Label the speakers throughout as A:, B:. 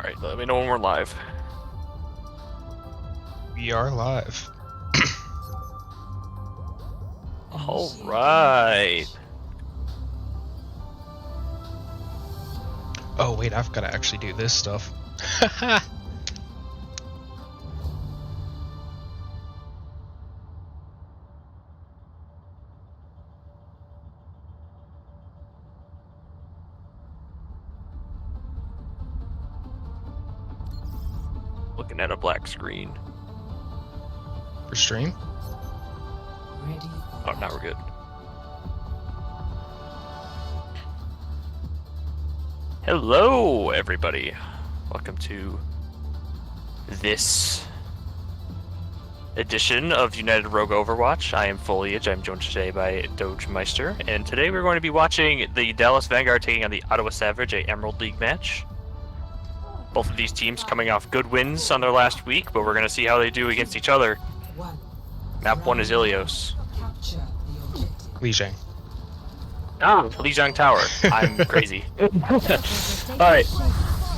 A: Alright, let me know when we're live.
B: We are live.
A: Alright.
B: Oh wait, I've got to actually do this stuff.
A: Looking at a black screen.
B: For stream?
A: Oh, now we're good. Hello, everybody. Welcome to this edition of United Rogue Overwatch. I am Foliage. I'm joined today by Doge Meister, and today we're going to be watching the Dallas Vanguard taking on the Ottawa Savage, a Emerald League match. Both of these teams coming off good wins on their last week, but we're going to see how they do against each other. Map 1 is Ilios.
B: Lijiang.
A: Ah, Lijiang Tower. I'm crazy. Alright.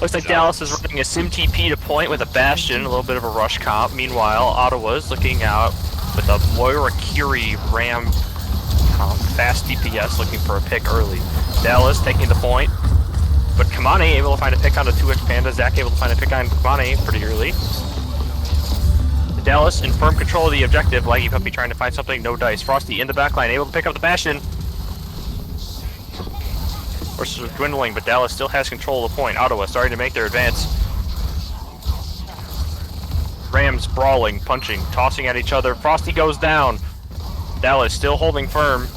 A: Looks like Dallas is running a Sim TP to point with a Bastion, a little bit of a rush comp. Meanwhile, Ottawa's looking out with a Moira Curie Ram comp, fast DPS, looking for a pick early. Dallas taking the point, but Kamani able to find a pick on the 2x Panda. Zach able to find a pick on Kamani pretty early. Dallas in firm control of the objective. Laggy Puppy trying to find something, no dice. Frosty in the backline, able to pick up the Bastion. Forces are dwindling, but Dallas still has control of the point. Ottawa starting to make their advance. Rams brawling, punching, tossing at each other. Frosty goes down. Dallas still holding firm.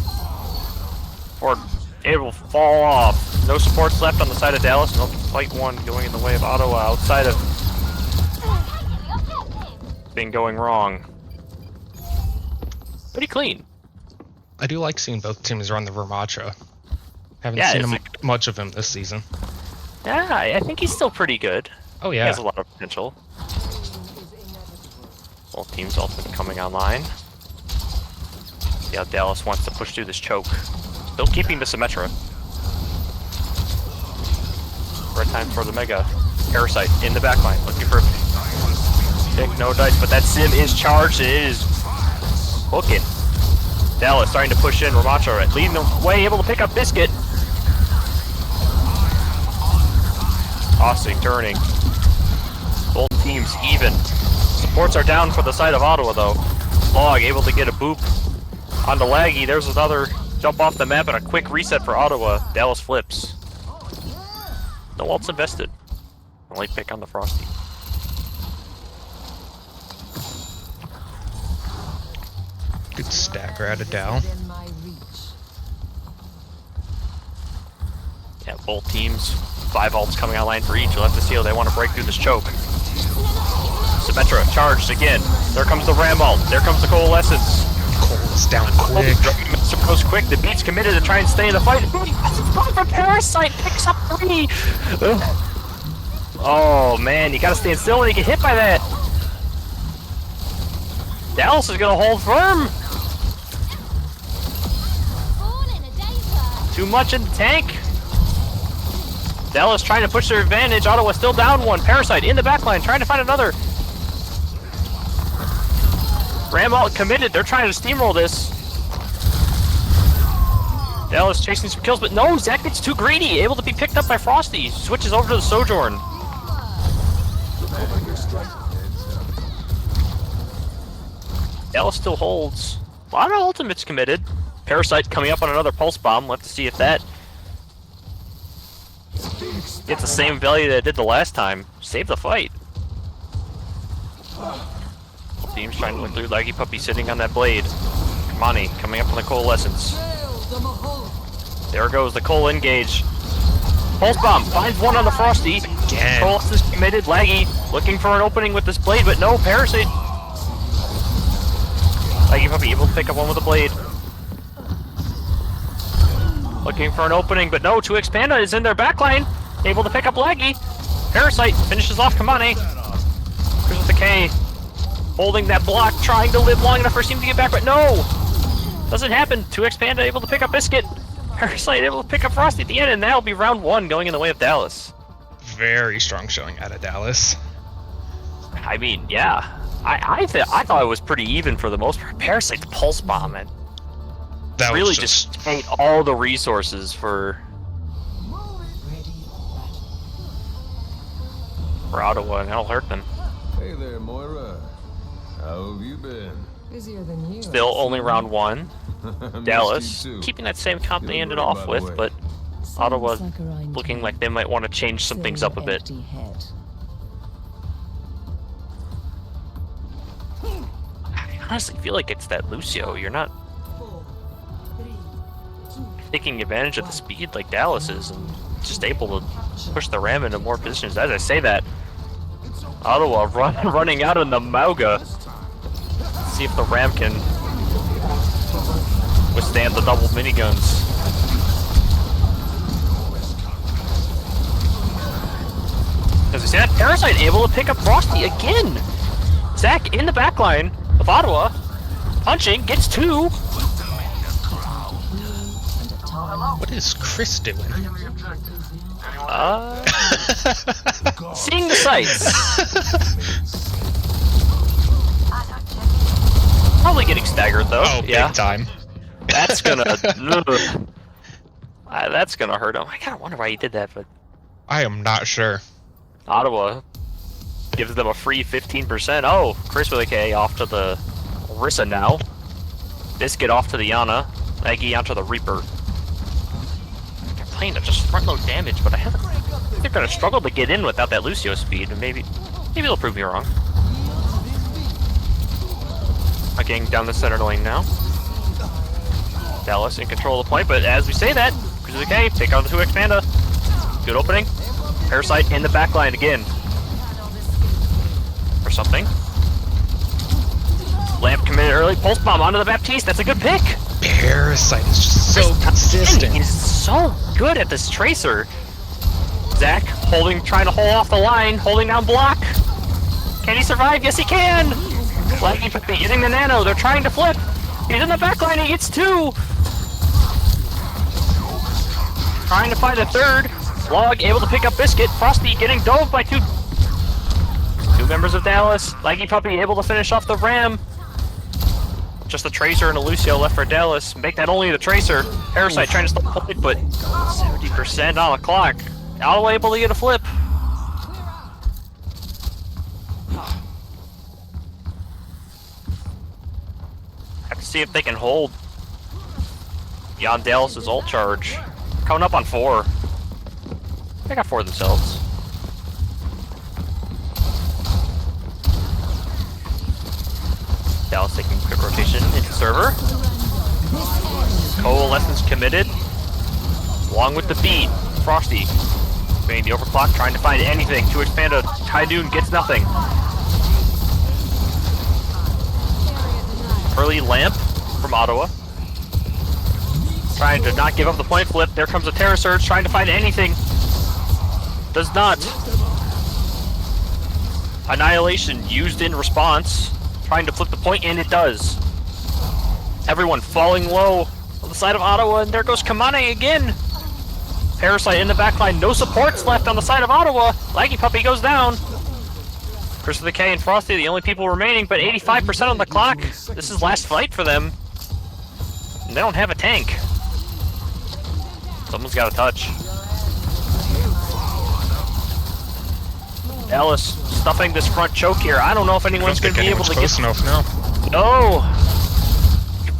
A: Or it will fall off. No supports left on the side of Dallas. No fight one going in the way of Ottawa outside of been going wrong. Pretty clean.
B: I do like seeing both teams run the Vermacha. Haven't
A: Yeah,
B: seen much of him this season.
A: Yeah, I think he's still pretty good.
B: Oh yeah.
A: He has a lot of potential. Both teams also coming online. Yeah, Dallas wants to push through this choke. Still keeping the Symmetra. Right time for the Mega. Parasite in the backline, looking for pick, no dice, but that Sim is charged, it is hooking. Dallas starting to push in, Ramacho leading the way, able to pick up Biscuit. Tossing, turning. Both teams even. Supports are down for the side of Ottawa though. Log able to get a boop onto Laggy. There's another jump off the map and a quick reset for Ottawa. Dallas flips. No ults invested. Only pick on the Frosty.
B: Good stagger out of Dow.
A: Yeah, both teams. 5 ults coming online for each. We'll have to see how they want to break through this choke. Symmetra charged again. There comes the Ram ult. There comes the Coalescence.
B: Cole's down quick.
A: Master goes quick. The Beat's committed to try and stay in the fight. For Parasite picks up 3. Oh man, you gotta stand still when you get hit by that. Dallas is gonna hold firm. Too much in the tank. Dallas trying to push their advantage. Ottawa still down 1. Parasite in the backline trying to find another. Ram ult committed. They're trying to steamroll this. Dallas chasing some kills, but no, Zach gets too greedy. Able to be picked up by Frosty. Switches over to the Sojourn. Dallas still holds. A lot of ultimates committed. Parasite coming up on another pulse bomb. We'll have to see if that gets the same value that it did the last time. Save the fight. Both teams trying to look through. Laggy Puppy sitting on that blade. Kamani coming up on the Coalescence. There goes the Cole engage. Pulse bomb finds one on the Frosty.
B: Again.
A: Coalescence committed. Laggy looking for an opening with this blade, but no, Parasite. Laggy Puppy able to pick up one with a blade. Looking for an opening, but no, 2x Panda is in their backline. Able to pick up Laggy. Parasite finishes off Kamani. Here's with the K. Holding that block, trying to live long enough for his team to get back, but no! Doesn't happen. 2x Panda able to pick up Biscuit. Parasite able to pick up Frosty at the end, and that'll be round 1 going in the way of Dallas.
B: Very strong showing out of Dallas.
A: I mean, yeah. I thought it was pretty even for the most part. Parasite's pulse bomb and
B: That
A: really
B: was
A: just ate all the resources for Ottawa, and that'll hurt them.
C: Hey there, Moira. How have you been?
D: Busier than you.
A: Still only round 1.
C: Missed
A: Dallas
C: you too.
A: keeping that same comp they
C: Feeling
A: ended
C: great,
A: off
C: by the
A: with,
C: way.
A: but Ottawa looking like they might want to change some things up a bit. I honestly feel like it's that Lucio. You're not taking advantage of the speed like Dallas is and just able to push the Ram into more positions. As I say that, Ottawa running out in the Mauga. See if the Ram can withstand the double miniguns. As we see that, Parasite able to pick up Frosty again. Zach in the backline of Ottawa, punching, gets 2.
B: What is Chris doing?
A: Seeing the sights. Probably getting staggered though.
B: Oh,
A: yeah.
B: big time.
A: That's gonna. That's gonna hurt him. I kinda wonder why he did that, but
B: I am not sure.
A: Ottawa gives them a free 15%. Oh, Chris with a K off to the Rissa now. Biscuit off to the Yana. Aggie onto the Reaper. They're playing to just front load damage, but I think they're gonna struggle to get in without that Lucio speed, and maybe they'll prove me wrong. Getting down the center lane now. Dallas in control of the point, but as we say that, Chris with a K, take out the 2x Panda. Good opening. Parasite in the backline again. Or something. Lamp committed early. Pulse bomb onto the Baptiste. That's a good pick.
B: Parasite is just so consistent.
A: He's so good at this tracer. Zach trying to hold off the line, holding down block. Can he survive? Yes, he can. Laggy Puppy hitting the nano. They're trying to flip. He's in the backline. He gets 2. Trying to find a 3rd. Log able to pick up Biscuit. Frosty getting dove by 2 members of Dallas. Laggy Puppy able to finish off the Ram. Just the Tracer and a Lucio left for Dallas. Make that only the Tracer. Parasite trying to stop the point, but 70% on the clock. Ottawa able to get a flip. Have to see if they can hold Jan Dallas's ult charge. Coming up on 4. They got 4 themselves. Dallas taking quick rotation into server. Coalescence committed. Along with the beat, Frosty doing the overclock, trying to find anything to expand a Kaidoon, gets nothing. Early lamp from Ottawa. Trying to not give up the point flip. There comes a Terror Surge, trying to find anything. Does not. Annihilation used in response. Trying to flip the point, and it does. Everyone falling low on the side of Ottawa, and there goes Kamane again. Parasite in the backline, no supports left on the side of Ottawa. Laggy Puppy goes down. Chris with the K and Frosty, the only people remaining, but 85% on the clock. This is last fight for them. And they don't have a tank. Someone's got a touch. Dallas stuffing this front choke here. I don't know if anyone's going to be able to get...
B: close enough now.
A: No!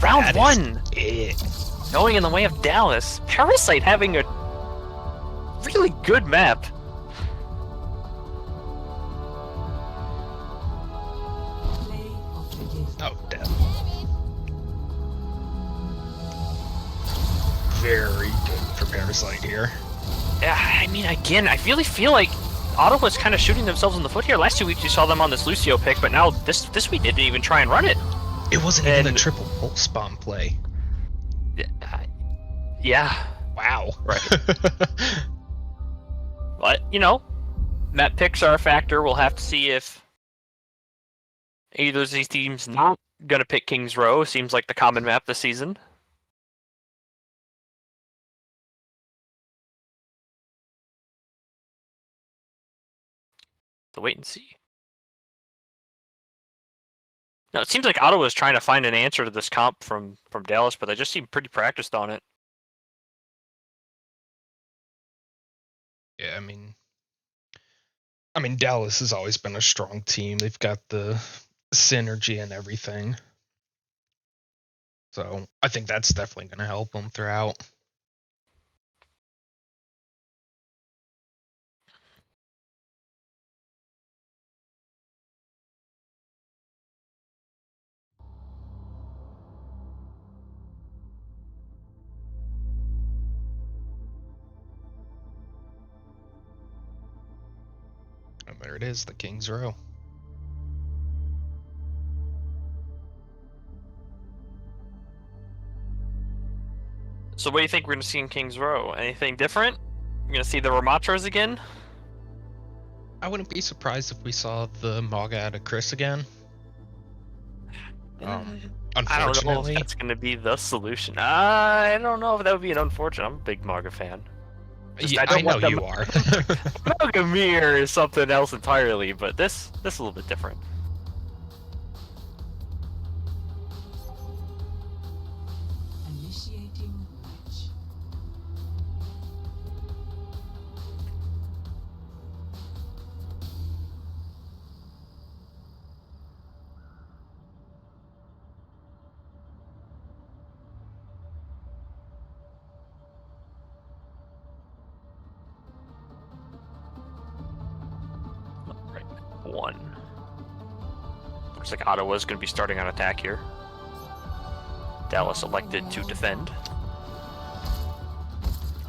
A: Round
B: That
A: 1!
B: It.
A: Going in the way of Dallas. Parasite having a really good map.
B: Oh, damn. Very good for Parasite here.
A: Yeah, I mean, again, I really feel like Ottawa's kind of shooting themselves in the foot here. Last 2 weeks you saw them on this Lucio pick, but now this week they didn't even try and run it.
B: It wasn't even a triple pulse bomb play.
A: Yeah.
B: Wow.
A: Right. But, you know, map picks are a factor. We'll have to see if either of these teams not going to pick Kings Row. Seems like the common map this season. to wait and see. Now, it seems like Ottawa is trying to find an answer to this comp from Dallas, but they just seem pretty practiced on it.
B: Yeah, I mean Dallas has always been a strong team. They've got the synergy and everything. So I think that's definitely going to help them throughout. And there it is, the King's Row.
A: So what do you think we're going to see in King's Row? Anything different? We're going to see the Ramatras again?
B: I wouldn't be surprised if we saw the Maga out of Chris again.
A: I don't know
B: Unfortunately,
A: if that's going to be the solution. I don't know if that would be an unfortunate. I'm a big Maga fan.
B: yeah, I know you are.
A: Magamir is something else entirely, but this is a little bit different.
D: Initiating match.
A: Right, one. Looks like Ottawa's going to be starting on attack here. Dallas elected to defend.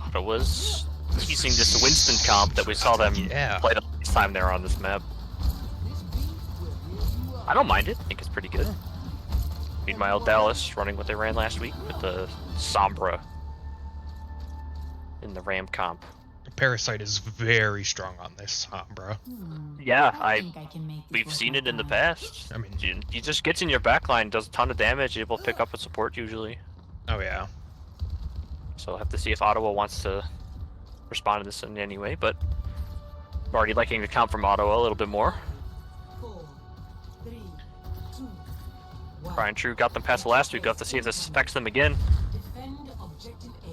A: Ottawa's using this Winston comp that we saw them play the last time they were on this map. I don't mind it. I think it's pretty good. Meanwhile, Dallas running what they ran last week with the Sombra in the Ram comp.
B: Parasite is very strong on this Sombra.
A: Yeah, we've seen it in the past.
B: I mean,
A: He just gets in your backline, does a ton of damage, able to pick up with support usually.
B: oh yeah.
A: So we'll have to see if Ottawa wants to respond to this in any way, but I'm already liking the comp from Ottawa a little bit more.
D: 4, 3, 2, 1.
A: Brian True got them past the last week. We'll have to see if this affects them again.
D: Defend objective A.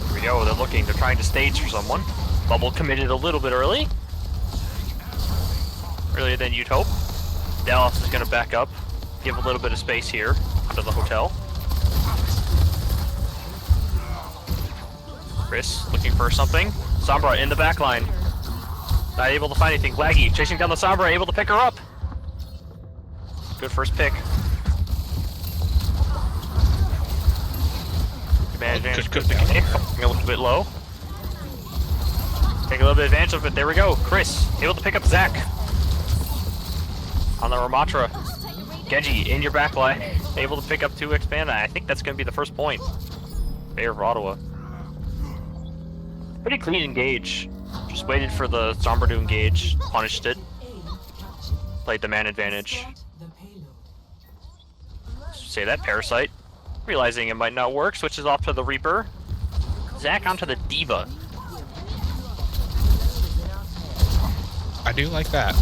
A: Here we go, they're trying to stage for someone. Bubble committed a little bit early. Earlier than you'd hope. Dallas is going to back up, give a little bit of space here to the hotel. Chris looking for something. Sombra in the back line. Not able to find anything. Laggy chasing down the Sombra, able to pick her up. Good first pick. Command advantage goes to K, falling a little bit low. Take a little bit of advantage of it. There we go. Chris able to pick up Zach on the Ramatra. Genji in your back line, able to pick up 2 expand. I think that's going to be the first point. Favor of Ottawa. Pretty clean engage. Just waited for the Sombra to engage, punished it, played the man advantage.
D: The payload.
A: Say that, Parasite. Realizing it might not work, switches off to the Reaper. Zach onto the Diva.
B: I do like that.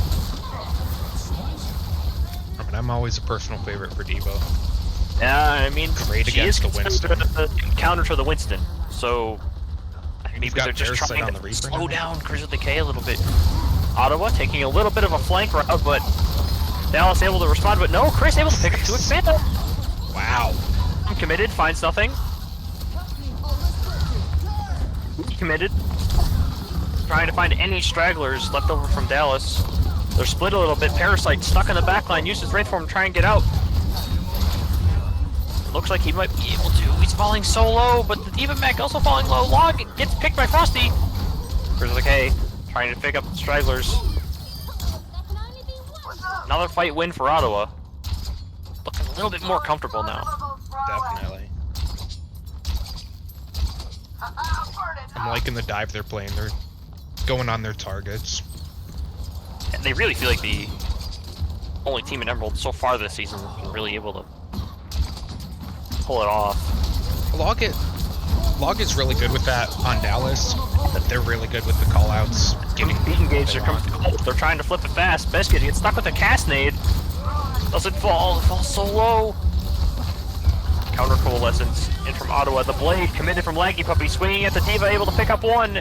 B: I mean, I'm always a personal favorite for Devo.
A: Yeah, I mean,
B: Great
A: she is
B: against the Winston.
A: the counter to the Winston, so maybe
B: got
A: they're just
B: Parasite
A: trying
B: on
A: to
B: the Reaper
A: slow
B: now.
A: down Chris with the K a little bit. Ottawa taking a little bit of a flank route, but Dallas able to respond, but no, Chris able to pick up 2 expand.
B: Wow.
A: Committed, finds nothing. Committed. Trying to find any stragglers left over from Dallas. They're split a little bit. Parasite stuck in the backline, uses Wraith Form to try and get out. Looks like he might be able to. He's falling so low, but the Diva Mech also falling low. Log gets picked by Frosty. Chris like, hey, trying to pick up the stragglers. Another fight win for Ottawa. Looking a little bit more comfortable now.
B: Definitely. I'm liking the dive they're playing. They're going on their targets.
A: And they really feel like the only team in Emerald so far this season that's been really able to pull it off.
B: Log it. Log is really good with that on Dallas, but they're really good with the callouts. Giving
A: Beat engage, here comes the Colt. They're trying to flip it fast. Biscuit gets stuck with a cast nade. Doesn't fall. It falls so low. Counter coalescence in from Ottawa. The blade committed from Laggy Puppy, swinging at the Diva, able to pick up one.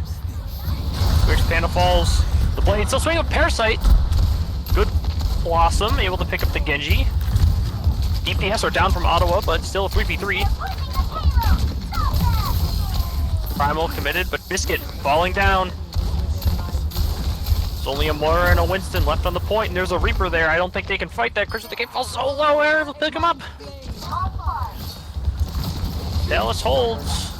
A: Which Panda falls. The blade still swinging with Parasite. Good Blossom, able to pick up the Genji. DPS are down from Ottawa, but still a 3v3. Primal committed, but Biscuit falling down. There's only a Moira and a Winston left on the point, and there's a Reaper there. I don't think they can fight that. Chris, the game falls so low. Air will pick him up. Dallas holds.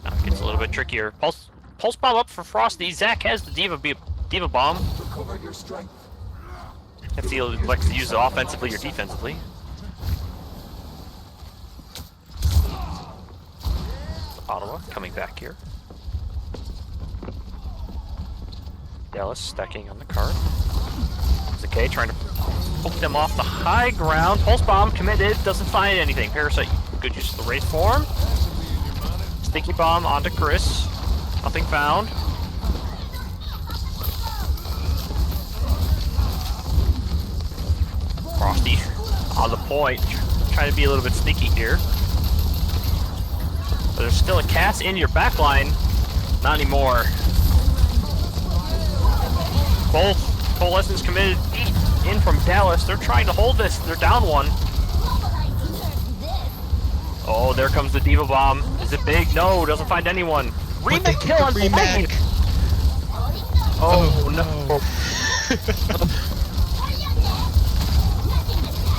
A: Now it gets a little bit trickier. Pulse bomb up for Frosty. Zach has the Diva bomb. If he likes to use it offensively or defensively. Ottawa coming back here. Dallas stacking on the card. Zakay trying to poke them off the high ground. Pulse bomb committed, doesn't find anything. Parasite, good use of the raise form. Sticky bomb onto Chris. Nothing found. Frosty on the point, trying to be a little bit sneaky here. But there's still a cast in your backline. Not anymore. Both coalescence committed in from Dallas. They're trying to hold this. They're down one. Oh, there comes the Diva bomb. Is it big? No, doesn't find anyone. Remake kill on Remake. Oh no.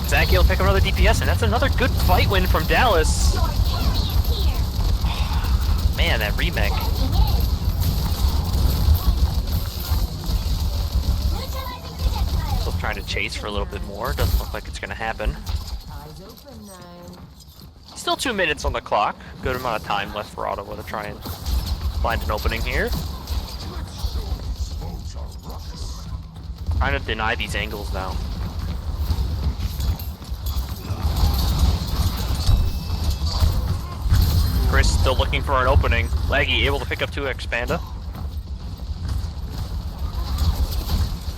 A: Zachy will pick up another DPS, and that's another good fight win from Dallas. Oh, man, that Remake. Still trying to chase for a little bit more. Doesn't look like it's going to happen. Still 2 minutes on the clock. Good amount of time left for Ottawa to try and find an opening here. Trying to deny these angles now. Chris still looking for an opening. Laggy able to pick up 2x Panda.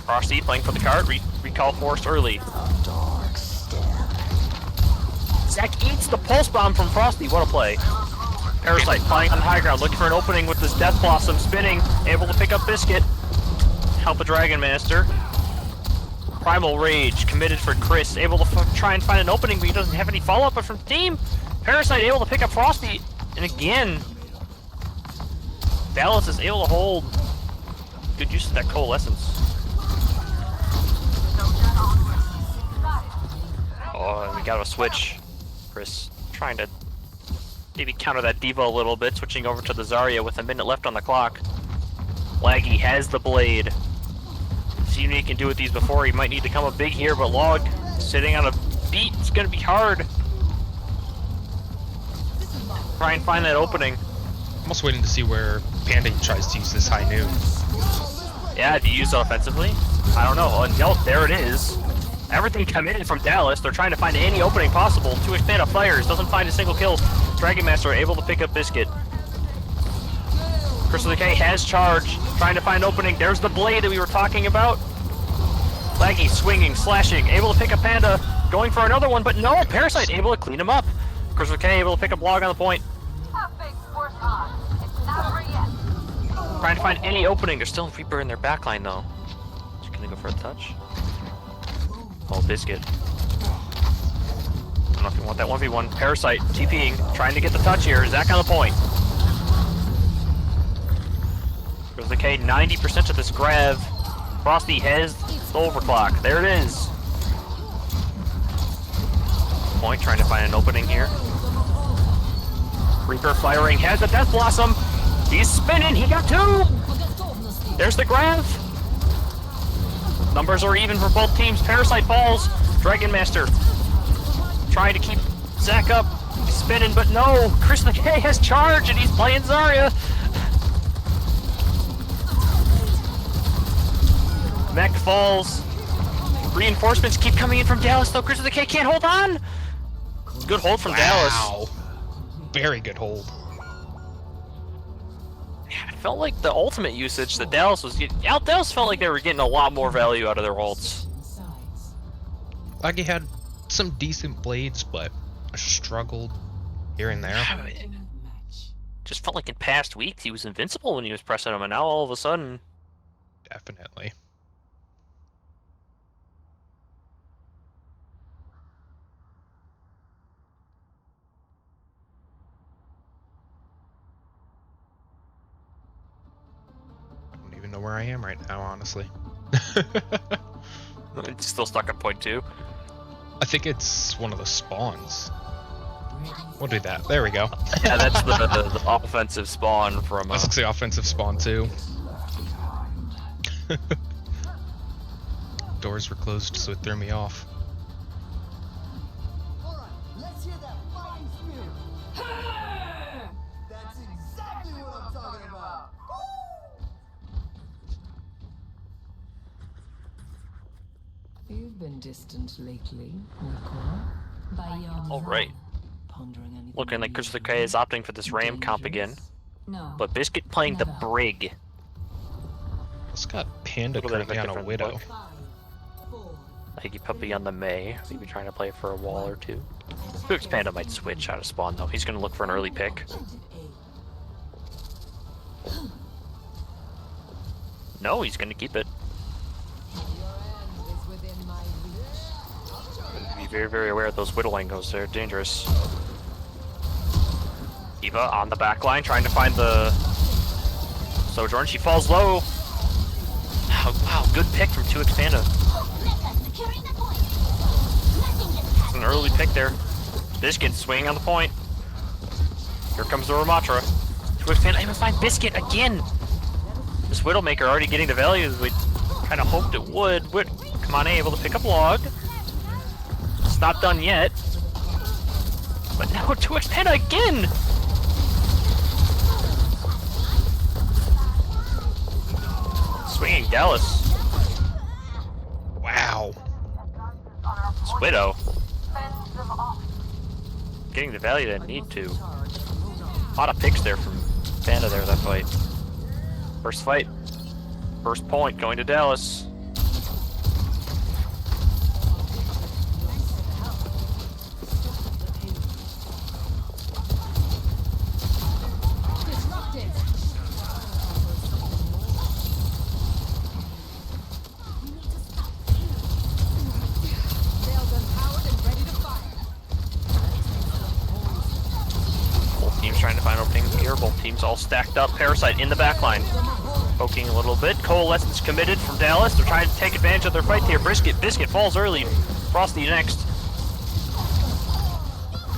A: Frosty playing for the card. Recall forced early. Zach eats the pulse bomb from Frosty. What a play. Parasite flying on the high ground, looking for an opening with this Death Blossom spinning. Able to pick up Biscuit. Help a Dragon Master. Primal Rage committed for Chris. Able to try and find an opening, but he doesn't have any follow-up from the team. Parasite able to pick up Frosty. And again, Dallas is able to hold. Good use of that coalescence. Oh, and we got a switch. Chris trying to maybe counter that Diva a little bit, switching over to the Zarya with a minute left on the clock. Laggy has the blade. Seen what he can do with these before. He might need to come up big here, but Log sitting on a beat. It's going to be hard. Try and find that opening.
B: Almost waiting to see where Panda tries to use this high noon.
A: Yeah, do you use it offensively? I don't know. Oh, there it is. Everything committed from Dallas. They're trying to find any opening possible. 2x Panda fires. Doesn't find a single kill. Dragon Master able to pick up Biscuit. Crystal Decay has charge. Trying to find an opening. There's the blade that we were talking about. Laggy swinging, slashing. Able to pick up Panda. Going for another one, but no. Parasite able to clean him up. Crystal Decay able to pick up Log on the point. Trying to find any opening. There's still a Reaper in their backline though. Just gonna go for a touch. Oh, Biscuit. I don't know if you want that 1v1. Parasite TPing, trying to get the touch here. Zach on the point. Crystal Decay 90% of this grab. Frosty has the overclock. There it is. Point trying to find an opening here. Reaper firing, has the Death Blossom. He's spinning, he got 2! There's the grab. Numbers are even for both teams. Parasite falls. Dragon Master trying to keep Zach up. He's spinning, but no. Chris McKay has charge and he's playing Zarya. Mech falls. Reinforcements keep coming in from Dallas though. Chris McKay can't hold on. Good hold from Dallas.
B: Wow. Very good hold.
A: Yeah, it felt like the ultimate usage that Dallas was getting. Dallas felt like they were getting a lot more value out of their ults.
B: Like he had some decent blades, but struggled here and there.
A: Just felt like in past weeks he was invincible when he was pressing them, and now all of a sudden.
B: Definitely. I don't even know where I am right now, honestly.
A: It's still stuck at point 2.
B: I think it's one of the spawns. We'll do that. There we go.
A: Yeah, that's the offensive spawn from.
B: That's the offensive spawn too. Doors were closed, so it threw me off.
E: Alright, let's hear that fighting spirit. That's exactly what I'm talking about.
D: You've been distant lately, Nicole. By your
A: All right.
D: Pondering anything.
A: Looking like Crystal K is opting for this Ram comp again.
D: No.
A: But Biscuit playing the Brig.
B: Let's got Panda
A: Little bit of a
B: currently on a
A: different
B: Widow.
A: look.
D: 5, 4,
A: Higgy Puppy on the May. Maybe trying to play for a wall or two. Books Panda might switch out of spawn though. He's going to look for an early pick.
D: objective A.
A: No, he's going to keep it.
D: Your end is within my reach.
A: Be very, very aware of those Whittle angles. They're dangerous. Eva on the back line trying to find the Sojourn. She falls low. Wow, good pick from 2 Expanda. It's an early pick there. Biscuit swinging on the point. Here comes the Ramatra. 2 Expanda able to find Biscuit again. This Widowmaker already getting the values we kind of hoped it would. Come on, able to pick up log. It's not done yet. But now 2 Expanda again. Swinging Dallas.
B: Wow.
A: It's Widow. Getting the value they need to. A lot of picks there from Panda there that fight. First fight. First point going to Dallas. Both teams trying to find openings here. Both teams all stacked up. Parasite in the back line. Poking a little bit. Coalescence committed from Dallas. They're trying to take advantage of their fight here. Biscuit falls early. Frosty next.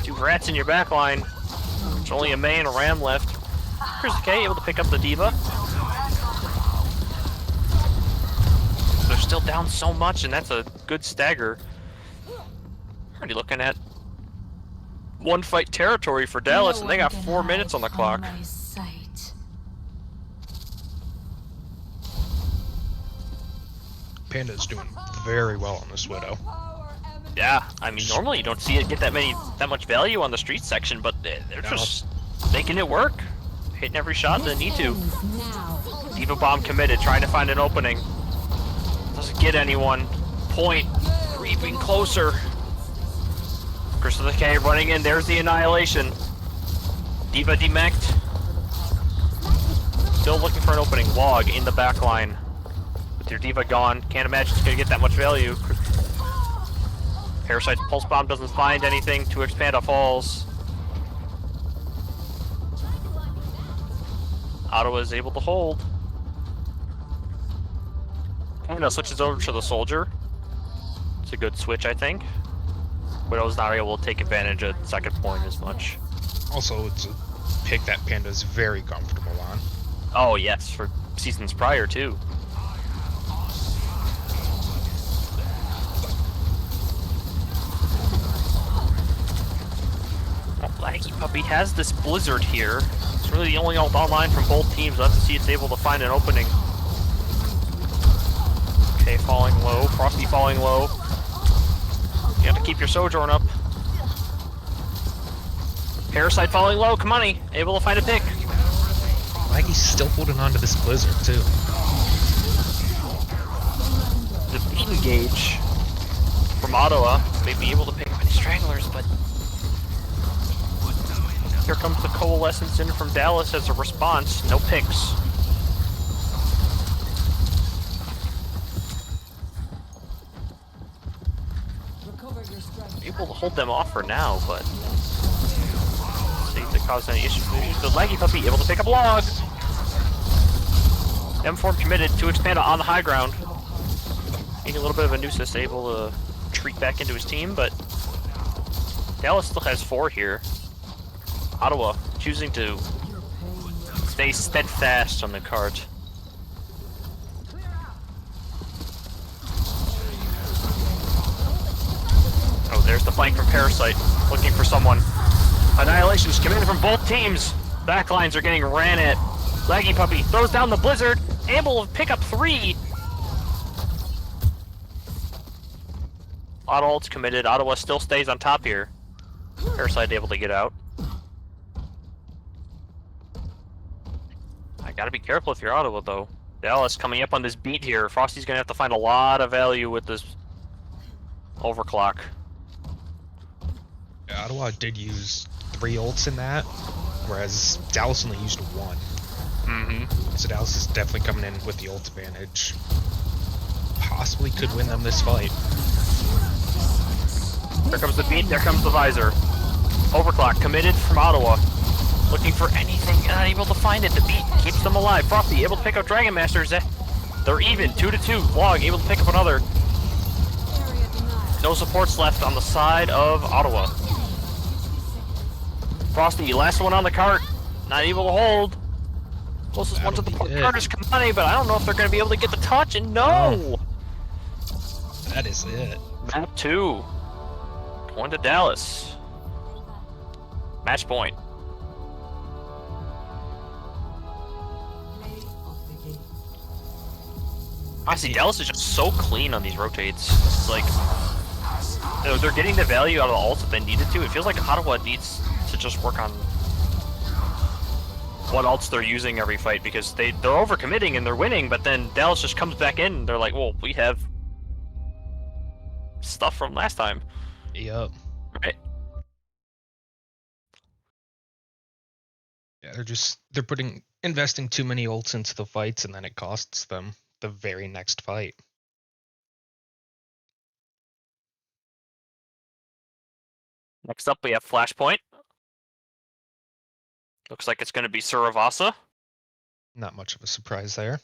A: 2 rats in your back line. There's only a May and a Ram left. Here's the K able to pick up the Diva. They're still down so much, and that's a good stagger. Already looking at 1 fight territory for Dallas, and they got 4 minutes on the clock.
B: Panda's doing very well on this Widow.
A: Yeah, I mean normally you don't see it get that much value on the street section, but they're just making it work, hitting every shot they need to. Diva bomb committed, trying to find an opening. Doesn't get anyone. Point creeping closer. Crystal the K running in. There's the annihilation. Diva demeched. Still looking for an opening. Log in the back line. With your Diva gone, can't imagine it's gonna get that much value. Parasite's pulse bomb doesn't find anything. 2 Expanda falls. Ottawa is able to hold. Panda switches over to the Soldier. It's a good switch, I think. Widow's not able to take advantage of second point as much.
B: Also, it's a pick that Panda's very comfortable on.
A: Oh yes, for seasons prior too. Well, Laggy Puppy has this Blizzard here. It's really the only ult online from both teams. We'll have to see if it's able to find an opening. Okay, falling low. Frosty falling low. You have to keep your Sojourn up. Parasite falling low, come on, able to find a pick.
B: Maggie's still holding on to this blizzard too.
A: The beaten gauge from Ottawa may be able to pick up any stragglers, but here comes the coalescence in from Dallas as a response. No picks.
D: Recover your strength.
A: Able to hold them off for now, but see if they cause any issues. The Laggy Puppy able to pick up a log. M4 committed to expand on the high ground. Needing a little bit of a nuisance, able to retreat back into his team, but Dallas still has 4 here. Ottawa choosing to stay steadfast on the cart. Oh, there's the flank from Parasite, looking for someone. Annihilation's coming from both teams. Backlines are getting ran at. Laggy Puppy throws down the blizzard, able to pick up 3. Auto ult's committed. Ottawa still stays on top here. Parasite able to get out. I gotta be careful if you're Ottawa though. Dallas coming up on this beat here. Frosty's gonna have to find a lot of value with this overclock.
B: Yeah, Ottawa did use 3 ults in that, whereas Dallas only used 1. So Dallas is definitely coming in with the ult advantage. Possibly could win them this fight.
A: There comes the beat, there comes the visor. Overclock committed from Ottawa. Looking for anything, not able to find it. The beat keeps them alive. Frosty able to pick up Dragon Masters. They're even, 2-2. Log able to pick up another. No supports left on the side of Ottawa. Frosty, last one on the cart. Not able to hold. Closest one to the cart is Kamani, but I don't know if they're going to be able to get the touch, and no!
B: That is it.
A: Map 2. Going to Dallas. Match point. Honestly, Dallas is just so clean on these rotates. It's like, they're getting the value out of the ults that they needed to. It feels like Ottawa needs to just work on what ults they're using every fight, because they're overcommitting and they're winning, but then Dallas just comes back in and they're like, well, we have stuff from last time.
B: Yep.
A: Right.
B: Yeah, they're investing too many ults into the fights, and then it costs them the very next fight.
A: Next up, we have Flashpoint. Looks like it's going to be Suravasa.
B: Not much of a surprise there.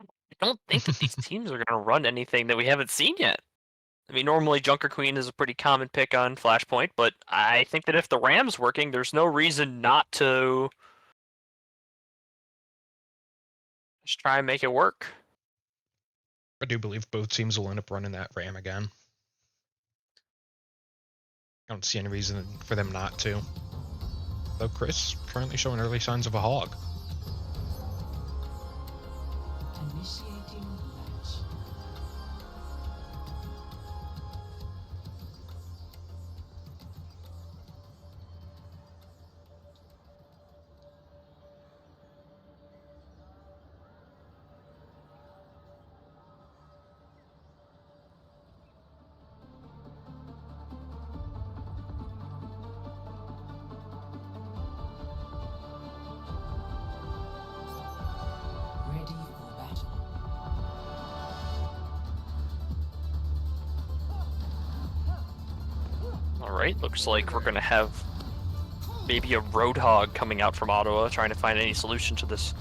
A: I don't think that these teams are going to run anything that we haven't seen yet. I mean, normally Junker Queen is a pretty common pick on Flashpoint, but I think that if the Ram's working, there's no reason not to just try and make it work.
B: I do believe both teams will end up running that Ram again. I don't see any reason for them not to. Though Chris currently showing early signs of a hog.
D: Initiating match. Ready for battle.
A: Alright, looks like we're going to have maybe a Roadhog coming out from Ottawa, trying to find any solution to this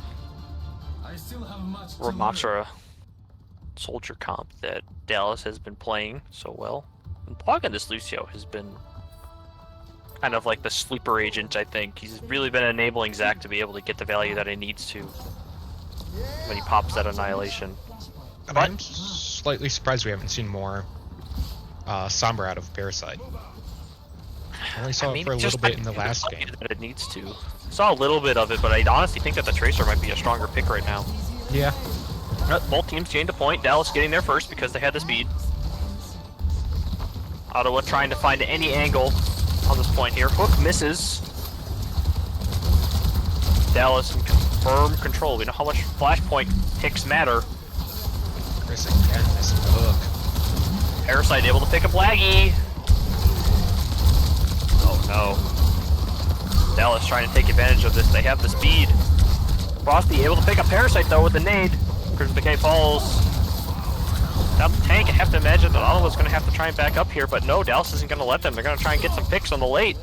C: I still have much to
A: Ramatra soldier comp that Dallas has been playing so well. And Pog on this Lucio has been kind of like the sleeper agent, I think. He's really been enabling Zach to be able to get the value that he needs to when he pops that Annihilation.
B: And
A: But-
B: I'm slightly surprised we haven't seen more Sombra out of Parasite. I only saw it for a little bit in the last game.
A: That it needs to. Saw a little bit of it, but I honestly think that the Tracer might be a stronger pick right now.
B: Yeah.
A: Both teams gained a point. Dallas getting there first because they had the speed. Ottawa trying to find any angle on this point here. Hook misses. Dallas in firm control. We know how much flashpoint ticks matter.
B: Chris again missing the hook.
A: Parasite able to pick up Laggy. Oh no. Dallas trying to take advantage of this. They have the speed. Frosty able to pick up Parasite though with the nade. Crimson Decay falls. Now the tank, I have to imagine that Ottawa's going to have to try and back up here, but no, Dallas isn't going to let them. They're going to try and get some picks on the late.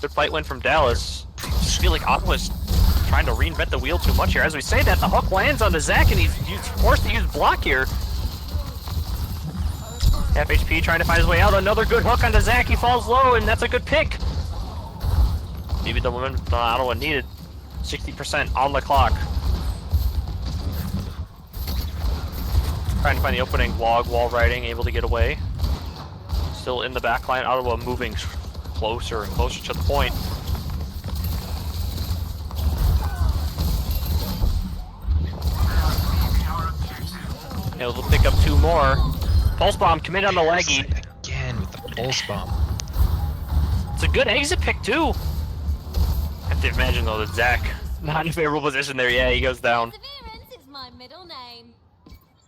A: Good fight win from Dallas. I just feel like Ottawa's trying to reinvent the wheel too much here. As we say that, the hook lands onto Zach, and he's forced to use block here. Half HP trying to find his way out. Another good hook onto Zach. He falls low, and that's a good pick. Maybe the momentum Ottawa needed. 60% on the clock. Trying to find the opening. Log, wall riding, able to get away. Still in the back line. Ottawa moving closer and closer to the point. Able to pick up 2 more. Pulse bomb committed on the Laggy.
B: Again with the pulse bomb.
A: It's a good exit pick too. I have to imagine though that Zach not in a favorable position there. Yeah, he goes down.
F: Perseverance is my middle name.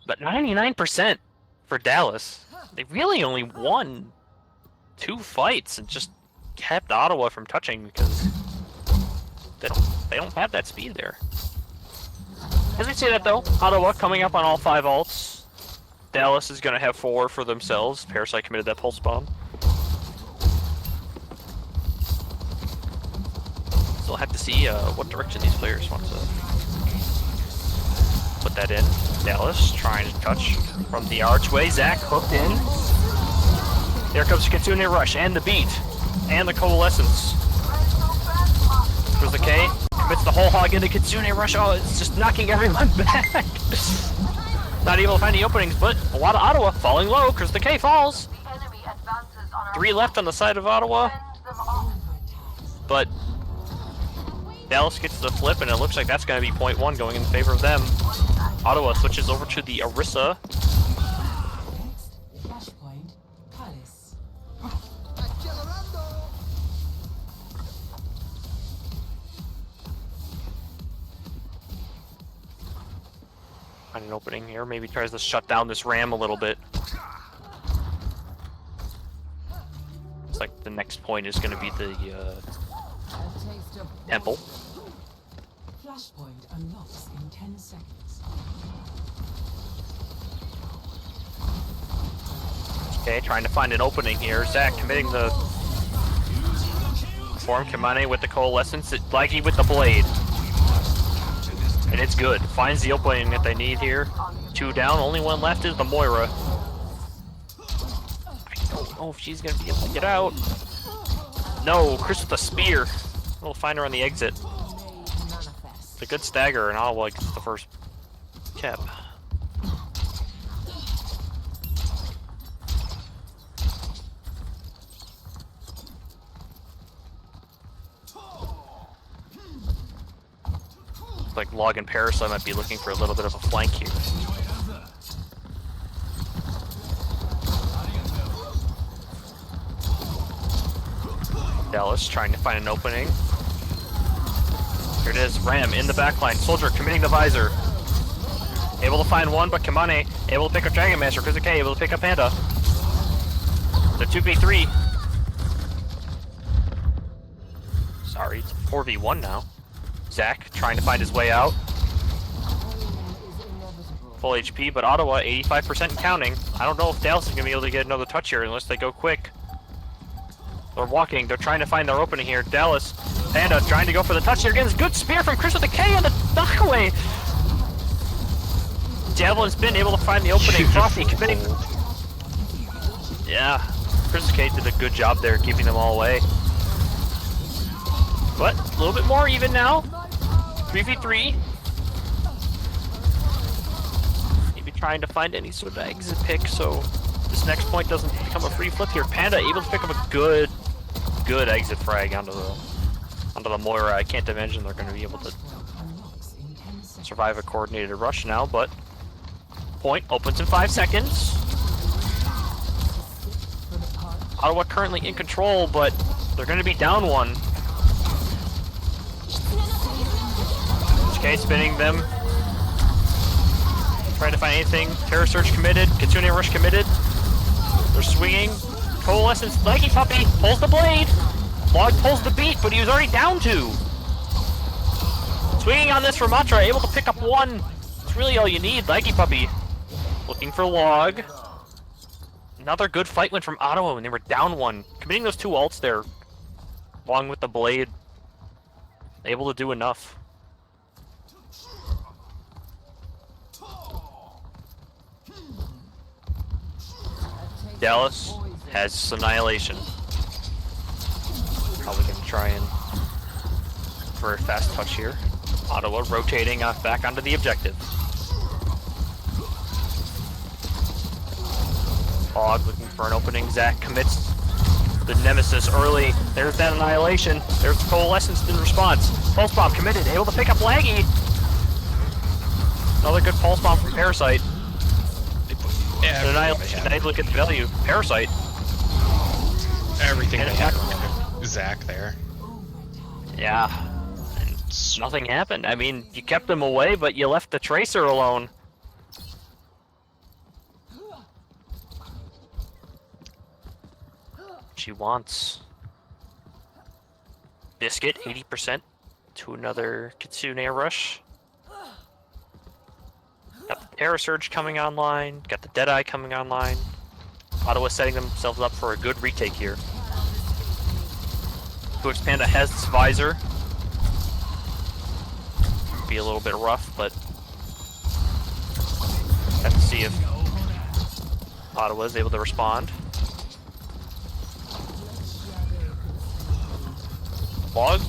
A: But 99% for Dallas. They really only won 2 fights and just kept Ottawa from touching because they don't have that speed there. As we say that though, Ottawa coming up on all 5 ults. Dallas is gonna have 4 for themselves. Parasite committed that pulse bomb. Still have to see what direction these players want to put that in. Dallas trying to touch from the archway. Zach hooked in. There comes the Kitsune Rush and the beat and the Coalescence. There's the K. Commits the whole hog into Kitsune Rush. Oh, it's just knocking everyone back. Not able to find the openings, but a lot of Ottawa falling low because the K falls. 3 left on the side of Ottawa. But Dallas gets the flip, and it looks like that's going to be point 1 going in favor of them. Ottawa switches over to the Orisa.
D: Flashpoint, Palace.
A: Find an opening here. Maybe tries to shut down this ram a little bit. Looks like the next point is going to be the temple.
D: Flashpoint unlocks in 10 seconds.
A: Okay, trying to find an opening here. Zach committing the form. Kamane with the Coalescence. Laggy with the blade. And it's good. Finds the opening that they need here. 2 down. Only 1 left is the Moira. I don't know if she's going to be able to get out. No, Chris with the spear. We'll find her on the exit. It's a good stagger, and Ottawa gets the first cap. Looks like Log and Parasite might be looking for a little bit of a flank here. Dallas trying to find an opening. Here it is, Ram in the backline. Soldier committing the visor. Able to find 1, but Kamane able to pick up Dragon Master. Krizuke able to pick up Panda. The 2v3. Sorry, it's a 4v1 now. Zach trying to find his way out. Full HP, but Ottawa 85% and counting. I don't know if Dallas is going to be able to get another touch here unless they go quick. They're walking. They're trying to find their opening here. Dallas, Panda trying to go for the touch here. Again, this good spear from Chris with the K on the knockaway. Javelin spin, able to find the opening. Frosty committing. Yeah, Chris K did a good job there, keeping them all away. But a little bit more even now. 3v3. Maybe trying to find any sort of exit pick so this next point doesn't become a free flip here. Panda able to pick up a good exit frag onto the Moira. I can't imagine they're going to be able to survive a coordinated rush now, but point opens in 5 seconds. Ottawa currently in control, but They're gonna be down one. Okay, spinning them. Trying to find anything. Terror Surge committed. Kitsune Rush committed. They're swinging. Coalescence. Leggy Puppy pulls the blade. Log pulls the beat, but he was already down 2. Swinging on this Ramatra, able to pick up 1. It's really all you need. Leggy Puppy looking for Log. Another good fight went from Ottawa when they were down 1. Committing those 2 ults there, along with the blade. Able to do enough. Dallas has Annihilation. Probably gonna try and for a fast touch here. Ottawa rotating back onto the objective. Log looking for an opening. Zach commits the Nemesis early. There's that Annihilation. There's the Coalescence in response. Pulse Bomb committed, able to pick up Laggy. Another good Pulse Bomb from Parasite.
B: Yeah,
A: Annihilation, they look at the value. Parasite.
B: everything
A: And
B: they
A: attack.
B: had on Zach there.
A: Yeah. And nothing happened. I mean, you kept them away, but you left the Tracer alone. She wants Biscuit, 80% to another Kitsune Rush. Got the Terror Surge coming online, got the Deadeye coming online. Ottawa setting themselves up for a good retake here. To expand a Hest's Visor. Be a little bit rough, but have to see if Ottawa is able to respond. Log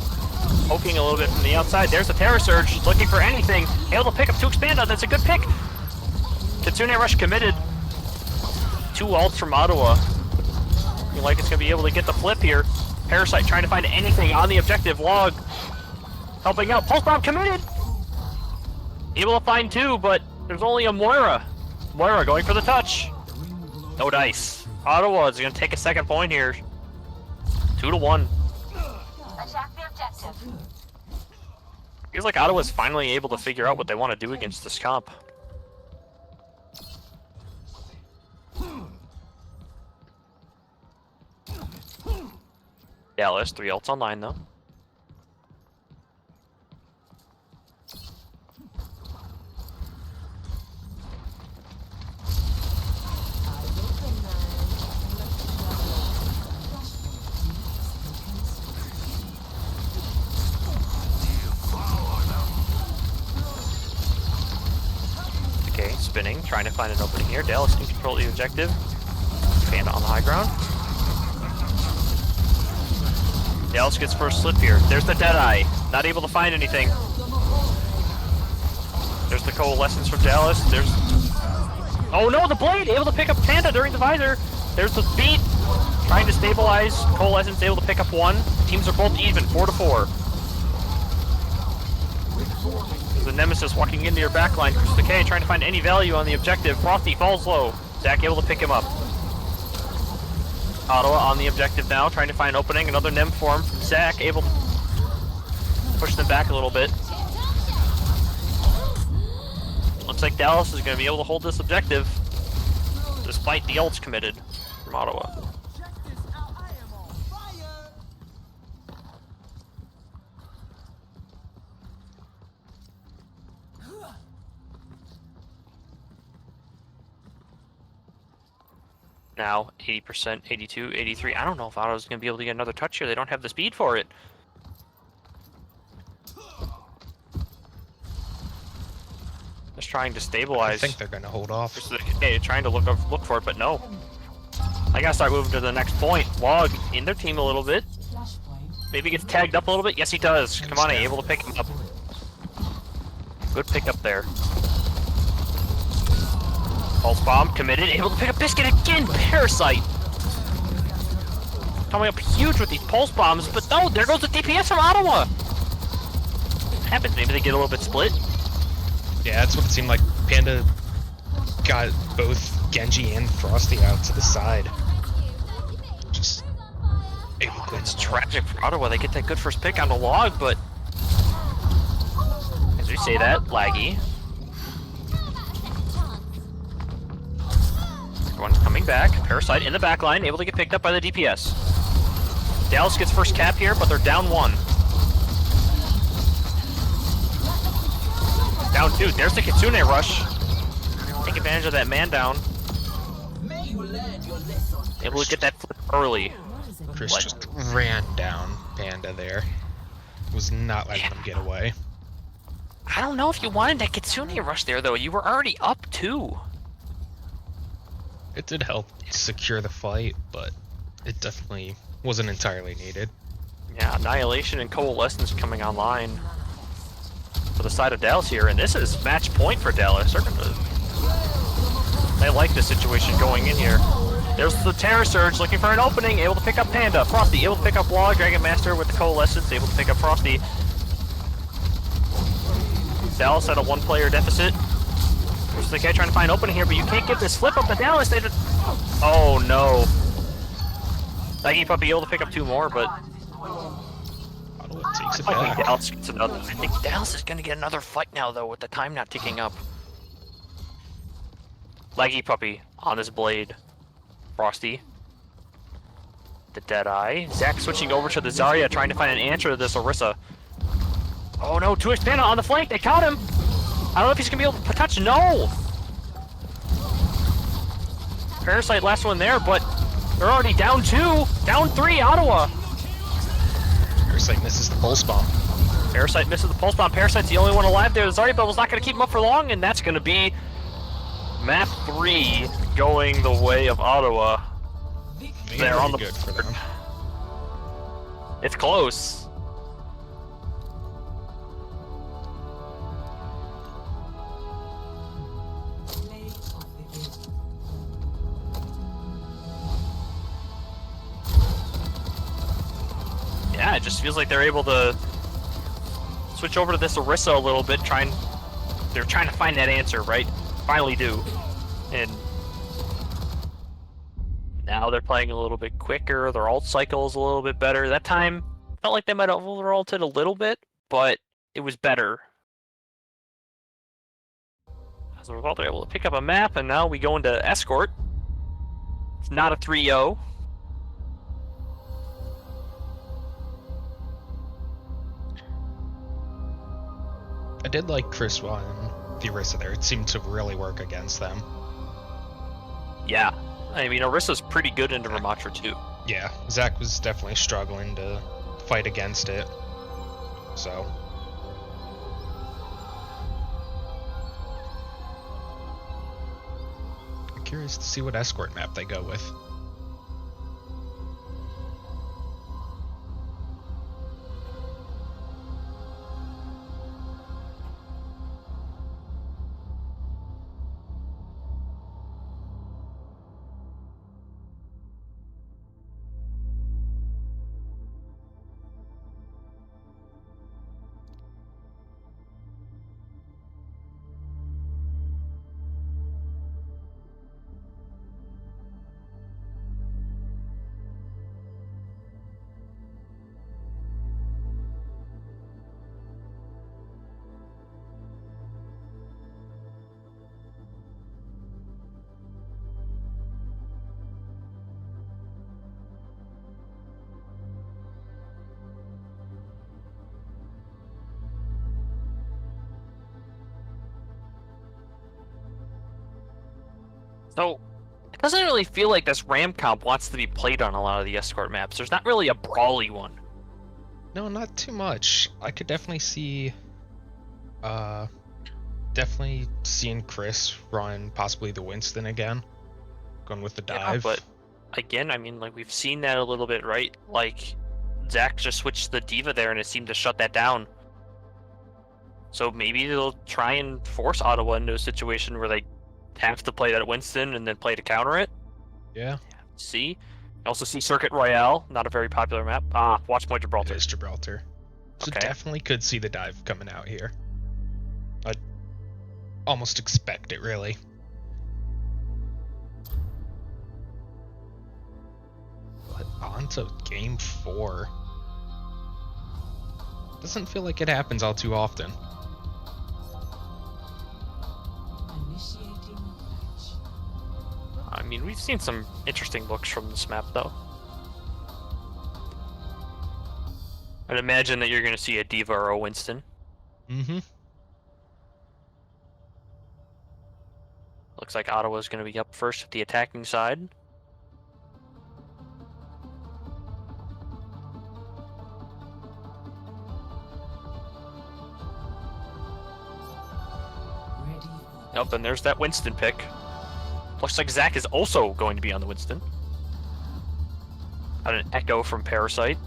A: poking a little bit from the outside. There's the Terror Surge looking for anything. Able to pick up 2 Expanda. That's a good pick. Kitsune Rush committed. 2 ults from Ottawa. Looking like it's going to be able to get the flip here. Parasite trying to find anything on the objective. Log helping out. Pulse Bomb committed. Able to find 2, but there's only a Moira. Moira going for the touch. No dice. Ottawa is going to take a second point here. 2-1.
F: Attack the objective.
A: Feels like Ottawa's finally able to figure out what they want to do against this comp. Dallas, 3 ults online though. Okay, spinning, trying to find an opening here. Dallas can control the objective. Panda on the high ground. Dallas gets first slip here. There's the Deadeye. Not able to find anything. There's the Coalescence from Dallas. There's... Oh no, the Blade! Able to pick up Panda during the visor. There's the Beat. Trying to stabilize. Coalescence able to pick up 1. Teams are both even, 4-4. The Nemesis walking into your backline. Chris Decay trying to find any value on the objective. Frosty falls low. Zach able to pick him up. Ottawa on the objective now, trying to find an opening. Another Nem form from Zach, able to push them back a little bit. Looks like Dallas is going to be able to hold this objective, despite the ults committed from Ottawa. Now, 80%, 82, 83. I don't know if Otto's going to be able to get another touch here. They don't have the speed for it. Just trying to stabilize.
B: I think they're going to hold off.
A: Okay, trying to look for it, but no. I got to start moving to the next point. Log in their team a little bit. Maybe gets tagged up a little bit. Yes, he does. Come on, able to pick him up. Good pick up there. Pulse Bomb committed, able to pick up Biscuit again. Parasite coming up huge with these Pulse Bombs, but no, there goes the DPS from Ottawa. What happens? Maybe they get a little bit split.
B: Yeah, that's what it seemed like. Panda got both Genji and Frosty out to the side. Just able to
A: It's tragic for Ottawa. They get that good first pick on the log, but as we say that, laggy. One coming back. Parasite in the back line, able to get picked up by the DPS. Dallas gets first cap here, but they're down 1. Down 2. There's the Kitsune rush. Take advantage of that man down. Able to get that flip early.
B: Chris just ran down Panda there. Was not letting them get away.
A: I don't know if you wanted that Kitsune rush there, though. You were already up 2.
B: It did help secure the fight, but it definitely wasn't entirely needed.
A: Yeah, Annihilation and Coalescence coming online for the side of Dallas here, and this is match point for Dallas. They like this situation going in here. There's the Terror Surge looking for an opening, able to pick up Panda. Frosty able to pick up Log, Dragon Master with the Coalescence, able to pick up Frosty. Dallas at a 1-player deficit. There's the guy trying to find an opening here, but you can't get this flip up to Dallas. They just... Oh no. Leggy Puppy able to pick up 2 more, but
B: Ottawa takes it
A: I
B: back.
A: think Dallas gets another. I think Dallas is going to get another fight now, though, with the time not ticking up. Leggy Puppy on his blade. Frosty. The Deadeye. Zach switching over to the Zarya, trying to find an answer to this Orisa. Oh no, 2x Panda on the flank. They caught him. I don't know if he's going to be able to touch. No! Parasite last one there, but they're already down 2. Down 3, Ottawa.
B: Parasite misses the pulse bomb.
A: Parasite misses the pulse bomb. Parasite's the only one alive there. The Zarya Bubble's not going to keep him up for long, and that's going to be map 3 going the way of Ottawa. They're on the
B: good for them.
A: It's close.
D: Play of the game.
A: Yeah, it just feels like they're able to switch over to this Orisa a little bit, they're trying to find that answer, right? Finally do. And now they're playing a little bit quicker, their ult cycle is a little bit better. That time, felt like they might have over-ulted a little bit, but it was better. As a result, they're able to pick up a map, and now we go into Escort. It's not a 3-0.
B: I did like Chris and the Orisa there. It seemed to really work against them.
A: Yeah. I mean, Orisa's pretty good into Ramatra too.
B: Yeah, Zach was definitely struggling to fight against it. So I'm curious to see what escort map they go with.
A: So, it doesn't really feel like this Ram comp wants to be played on a lot of the escort maps. There's not really a brawly one.
B: No, not too much. I could definitely see, definitely seeing Chris run possibly the Winston again, going with the dive.
A: Yeah, but again, I mean, like we've seen that a little bit, right? Like Zach just switched the Diva there, and it seemed to shut that down. So maybe they'll try and force Ottawa into a situation where they have to play that Winston and then play to counter it.
B: Yeah.
A: See? Also see Circuit Royale, not a very popular map. Ah, Watchpoint
B: It
A: Gibraltar.
B: is Gibraltar. So
A: Okay.
B: definitely could see the dive coming out here. I'd almost expect it, really. But on to game 4. Doesn't feel like it happens all too often.
D: Initiating match.
A: I mean, we've seen some interesting looks from this map, though. I'd imagine that you're going to see a Diva or a Winston.
B: Mm-hmm.
A: Looks like Ottawa's going to be up first at the attacking side.
D: Ready for
A: Nope, and there's that Winston pick. Looks like Zach is also going to be on the Winston. Got an echo from Parasite.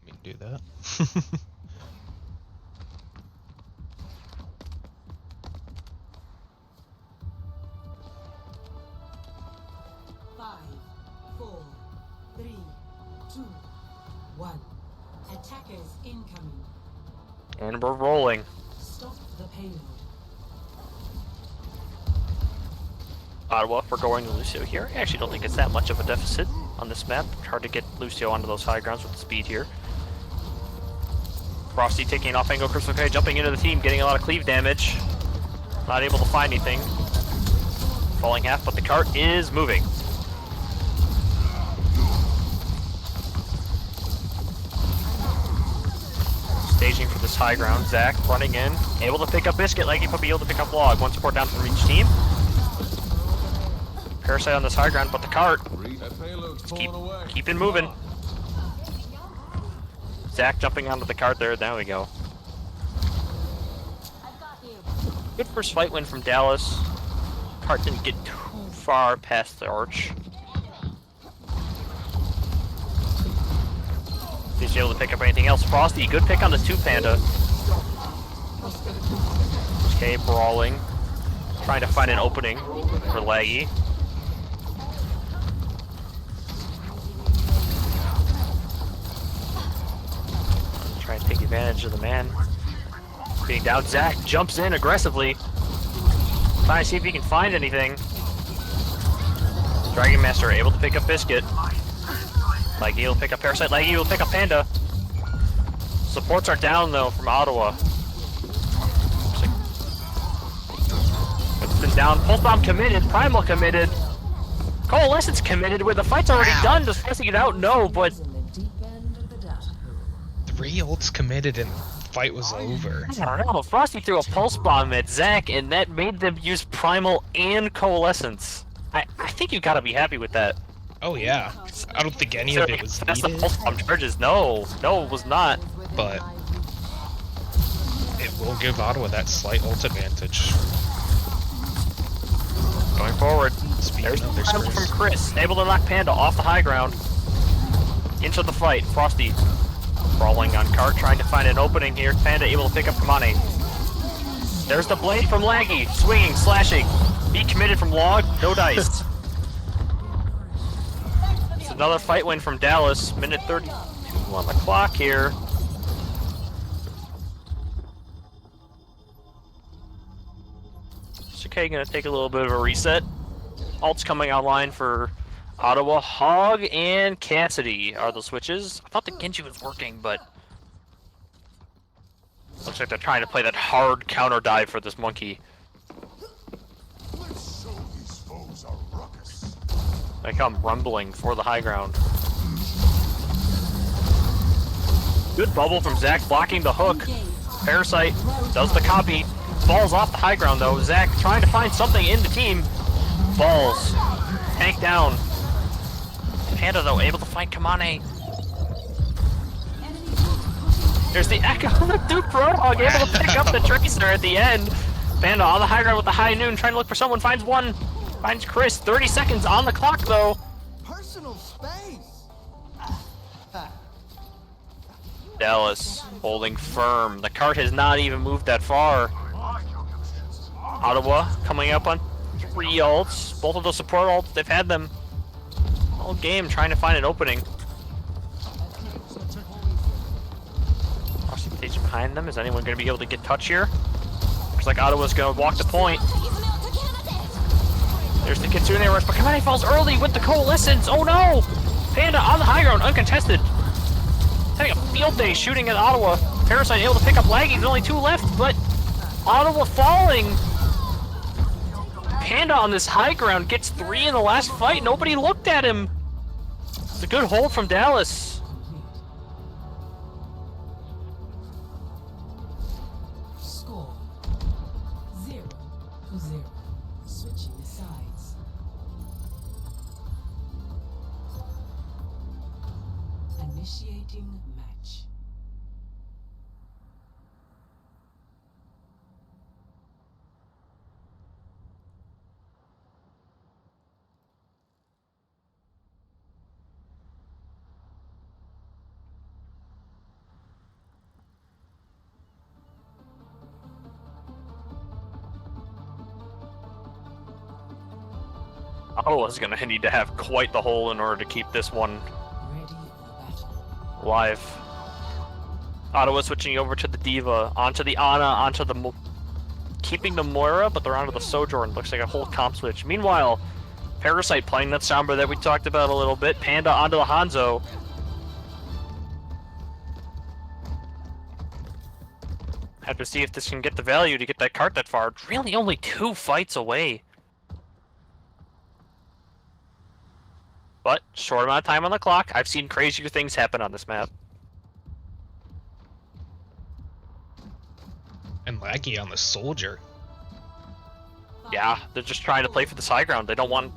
B: Let me do that.
D: 5, 4, 3, 2, 1. Attackers incoming.
A: And we're rolling.
D: Stop the payload.
A: Ottawa, we're going to Lucio here. I actually don't think it's that much of a deficit on this map. Hard to get Lucio onto those high grounds with the speed here. Frosty taking an off-angle Crystal K, jumping into the team, getting a lot of cleave damage. Not able to find anything. Falling half, but the cart is moving. Staging for this high ground. Zach running in, able to pick up Biscuit, Leggy Puppy able to pick up Log. One support down from each team. Parasite on this high ground, but the cart
C: That payload's pulling away.
A: keep it moving. Zach jumping onto the cart there. There we go.
F: I've got you.
A: Good first fight win from Dallas. Cart didn't get too far past the arch. He's able to pick up anything else. Frosty, good pick on the 2 Panda. Okay, brawling. Trying to find an opening for Laggy. Trying to take advantage of the man. Being down, Zach jumps in aggressively. Trying to see if he can find anything. Dragon Master able to pick up Biscuit. Leggy will pick up Parasite. Leggy will pick up Panda. Supports are down though from Ottawa. It's been down. Pulse Bomb committed. Primal committed. Coalescence committed. Where the fight's already done. Does Frosty get out? No, but
D: In the deep end of the data pool.
B: 3 ults committed and the fight was over.
A: I don't know. Frosty threw a Pulse Bomb at Zach, and that made them use Primal and Coalescence. I think you gotta be happy with that.
B: Oh yeah. I don't think any of it was
A: That's the
B: needed,
A: Pulse Bomb charges. No, it was not.
B: but it will give Ottawa that slight ult advantage.
A: Going forward.
B: Speaking
A: There's
B: of, there's
A: Primal from
B: Chris.
A: Chris, able to knock Panda off the high ground. Into the fight. Frosty crawling on cart, trying to find an opening here. Panda able to pick up Kamane. There's the blade from Laggy, swinging, slashing. Be committed from Log, no dice. It's another fight win from Dallas. Minute 32 on the clock here. Okay, gonna take a little bit of a reset. Ult's coming online for Ottawa. Hog and Cassidy are the switches. I thought the Genji was working, but looks like they're trying to play that hard counter dive for this monkey.
C: Let's show these foes a ruckus.
A: They come rumbling for the high ground. Good bubble from Zach blocking the hook. Parasite does the copy. Falls off the high ground though. Zach trying to find something in the team. Falls. Tank down. Panda though able to find Kamane. There's the echo of the Duke Roadhog able to pick up the Tracer at the end. Panda on the high ground with the high noon trying to look for someone. Finds one. Finds Chris. 30 seconds on the clock though.
E: Personal space.
A: Dallas holding firm. The cart has not even moved that far. Ottawa coming up on 3 ults. Both of those support ults, they've had them all game trying to find an opening. Frosty stage behind them. Is anyone going to be able to get touch here? Looks like Ottawa's going to walk the point. There's the Kitsune rush, but Kamane falls early with the Coalescence. Oh no! Panda on the high ground, uncontested. Having a field day shooting at Ottawa. Parasite able to pick up Laggy. There's only 2 left, but Ottawa falling. Panda on this high ground gets 3 in the last fight. Nobody looked at him. It's a good hold from Dallas.
D: Score 0-0. Switching sides. Initiating match.
A: Ottawa's gonna need to have quite the hole in order to keep this one
D: Ready for battle.
A: live. Ottawa switching over to the Diva, onto the Ana, onto the keeping the Moira, but they're onto the Sojourn. Looks like a whole comp switch. Meanwhile, Parasite playing that Sombra that we talked about a little bit. Panda onto the Hanzo. Have to see if this can get the value to get that cart that far. It's really only 2 fights away. But, short amount of time on the clock. I've seen crazier things happen on this map.
B: And Laggy on the soldier.
A: Yeah, they're just trying to play for the high ground. They don't want...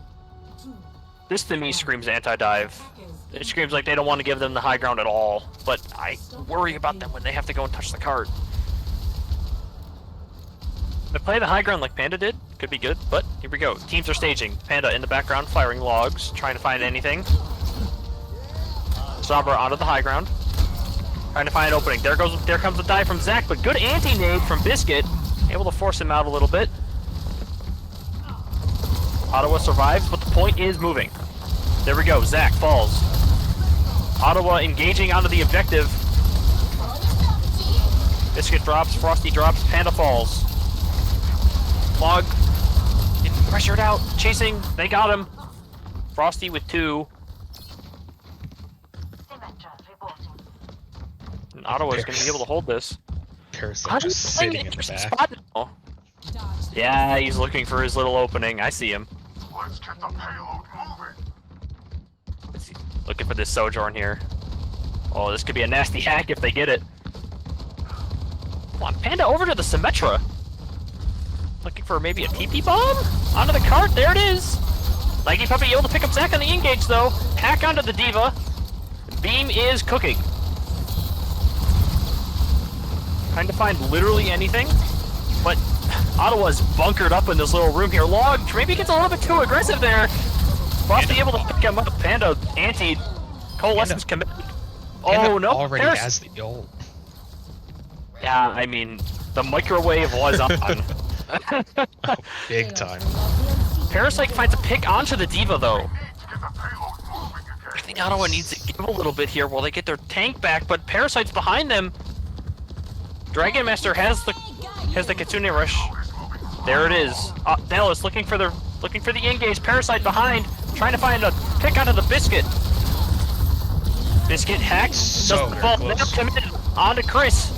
A: This to me screams anti-dive. It screams like they don't want to give them the high ground at all. But I worry about them when they have to go and touch the cart. If they play the high ground like Panda did, could be good, but here we go. Teams are staging. Panda in the background, firing logs, trying to find anything. Sombra onto the high ground, trying to find an opening. There comes the dive from Zach, but good anti-nade from Biscuit, able to force him out a little bit. Ottawa survives, but the point is moving. There we go, Zach falls. Ottawa engaging onto the objective. Biscuit drops, Frosty drops, Panda falls. Log getting pressured out, chasing, they got him. Frosty with 2. And Ottawa's going to be able to hold this.
B: Parasite just sitting in the back.
A: Spot now. Yeah, he's looking for his little opening. I see him.
G: Let's get the payload moving.
A: Looking for this Sojourn here. Oh, this could be a nasty hack if they get it. Come on, Panda over to the Symmetra. Looking for maybe a TP bomb? Onto the cart, there it is! Laggy Puppy able to pick up Zack on the engage though. Hack onto the Diva. Beam is cooking. Trying to find literally anything, but Ottawa's bunkered up in this little room here. Log maybe gets a little bit too aggressive there. Frosty able to pick him up. Panda anti. Coalescence committed. Oh no!
B: Already has the ult.
A: Yeah, I mean, the microwave was on.
B: Oh, big time.
A: Parasite finds a pick onto the Diva though. I think Ottawa needs to give a little bit here while they get their tank back, but Parasite's behind them. Dragon Master has the Kitsune rush. There it is. Dallas looking for the engage. Parasite behind, trying to find a pick onto the Biscuit. Biscuit hacks.
B: So
A: Doesn't fall.
B: close.
A: Now committed onto Chris.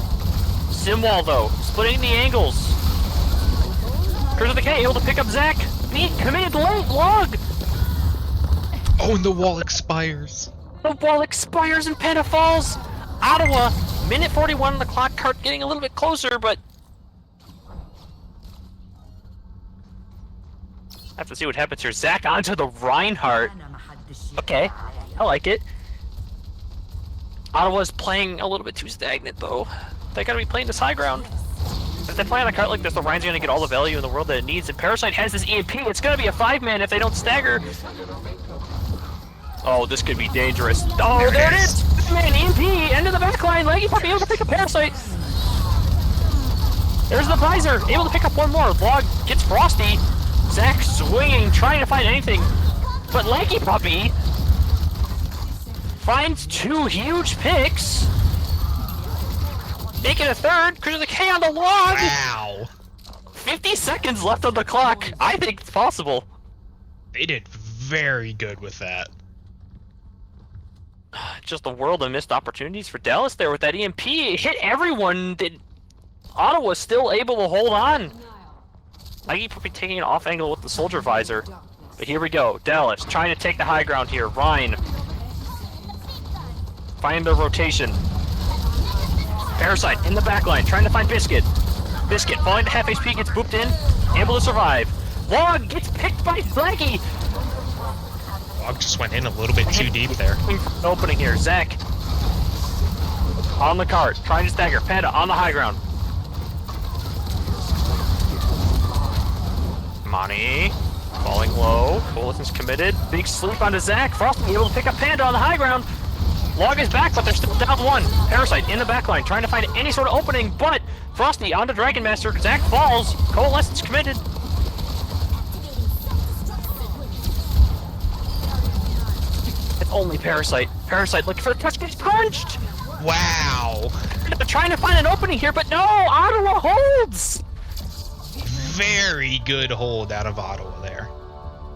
A: Simwall though, splitting the angles. Curse of the K able to pick up Zach. Beat committed late. Log.
B: Oh, and the wall expires.
A: The wall expires and Panda falls. Ottawa, minute 41 on the clock. Cart getting a little bit closer, but have to see what happens here. Zach onto the Reinhardt. Okay, I like it. Ottawa's playing a little bit too stagnant though. They gotta be playing this high ground. If they play on a cart like this, the Rhine's gonna get all the value in the world that it needs. And Parasite has this EMP. It's gonna be a 5-man if they don't stagger. Oh, this could be dangerous. Oh, there it is! 5-man EMP, end of the backline. Laggy Puppy able to pick up Parasite. There's the visor, able to pick up one more. Vlog gets Frosty. Zach swinging, trying to find anything, but Lanky Puppy finds 2 huge picks. Making a third, Chris with a K on the log!
B: Wow.
A: 50 seconds left on the clock. I think it's possible.
B: They did very good with that.
A: Just a world of missed opportunities for Dallas there with that EMP. It hit everyone. Ottawa still able to hold on. Lanky Puppy taking an off angle with the soldier visor. But here we go. Dallas trying to take the high ground here. Ryan. Find the rotation. Parasite in the back line, trying to find Biscuit. Biscuit falling to half HP, gets booped in, able to survive. Log gets picked by Flaggy.
B: Log just went in a little bit too deep there.
A: Opening here, Zach. On the cart, trying to stagger. Panda on the high ground. Monty, falling low. Bulletin's committed. Big sleep onto Zach. Frosty able to pick up Panda on the high ground. Log is back, but they're still down 1. Parasite in the backline, trying to find any sort of opening, but Frosty onto Dragon Master. Zach falls. Coalescence committed. It's only Parasite. Parasite looking for the touch, gets punched!
B: Wow.
A: They're trying to find an opening here, but no! Ottawa holds!
B: Very good hold out of Ottawa there.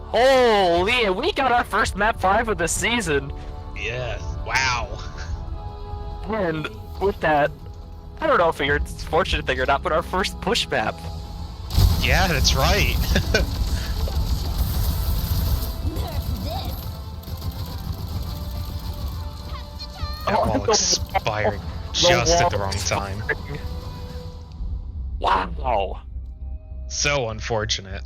A: Holy, we got our first map 5 of the season.
B: Yes. Wow.
A: And with that, I don't know if it's a fortunate thing or not, but our first push map.
B: Yeah, that's right. That wall expired just at the wrong time.
A: Wow.
B: So unfortunate.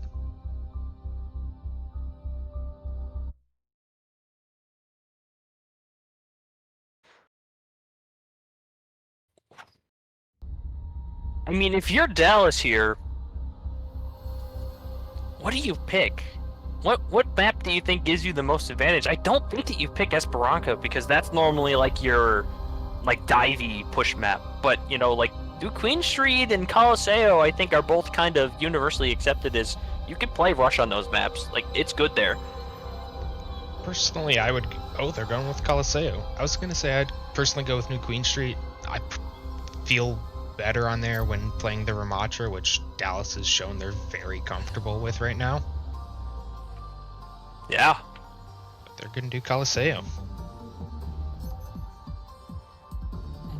A: I mean, if you're Dallas here, what do you pick? What map do you think gives you the most advantage? I don't think that you pick Esperanza because that's normally like your divey push map. But you know, like New Queen Street and Colosseo, I think are both kind of universally accepted as you can play Rush on those maps. Like it's good there.
B: Personally, I would. Oh, they're going with Colosseo. I was gonna say I'd personally go with New Queen Street. I feel better on there when playing the Ramatra, which Dallas has shown they're very comfortable with right now.
A: Yeah.
B: But they're gonna do Colosseo.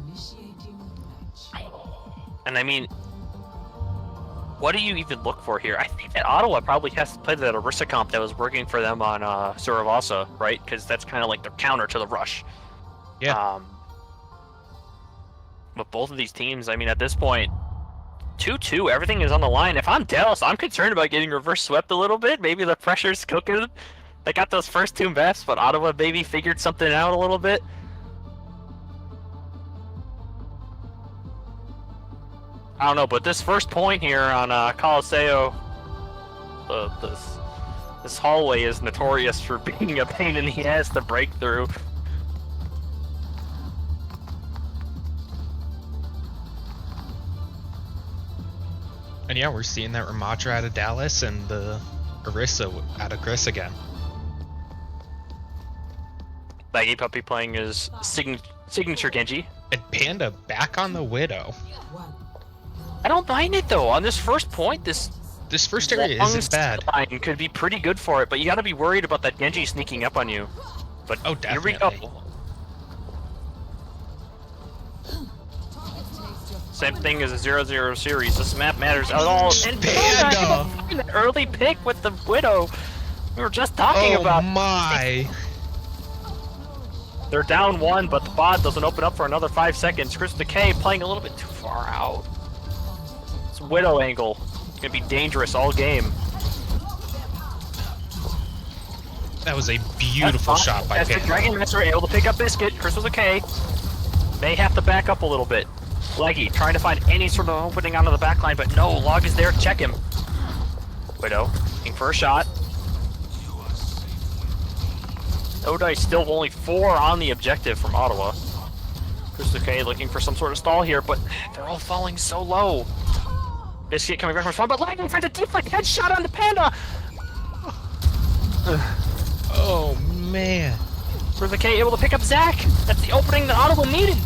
D: Initiating match.
A: And I mean, what do you even look for here? I think that Ottawa probably has to play that Orisa comp that was working for them on Suravasa, right? Because that's kind of like their counter to the Rush.
B: Yeah.
A: But both of these teams, I mean, at this point, 2-2, everything is on the line. If I'm Dallas, I'm concerned about getting reverse swept a little bit. Maybe the pressure's cooking. They got those first 2 maps, but Ottawa maybe figured something out a little bit. I don't know, but this first point here on Colosseo, this hallway is notorious for being a pain in the ass to break through.
B: And yeah, we're seeing that Ramatra out of Dallas and the Orisa out of Chris again.
A: Baggy Puppy playing his signature Genji.
B: And Panda back on the Widow.
A: I don't mind it though. On this first point, this
B: first area isn't bad.
A: line could be pretty good for it, but you gotta be worried about that Genji sneaking up on you. But
B: Oh,
A: here we
B: definitely.
A: go. Same thing as a 0-0 series. This map matters at all. And
B: Panda!
A: An early pick with the Widow. We were just talking about.
B: My!
A: They're down 1, but the bod doesn't open up for another 5 seconds. Chris Decay playing a little bit too far out. It's Widow angle. It's gonna be dangerous all game.
B: That was a beautiful shot by
A: As the
B: Panda.
A: Dragon Master able to pick up Biscuit, Chris with a K. May have to back up a little bit. Leggy trying to find any sort of opening onto the backline, but no, Log is there to check him. Widow looking for a shot. No dice, still only 4 on the objective from Ottawa. Chris K looking for some sort of stall here, but they're all falling so low. Biscuit coming back from spawn, but Leggy finds a deflect headshot on the Panda!
B: Oh man.
A: Where's the K able to pick up Zach? That's the opening that Ottawa needed.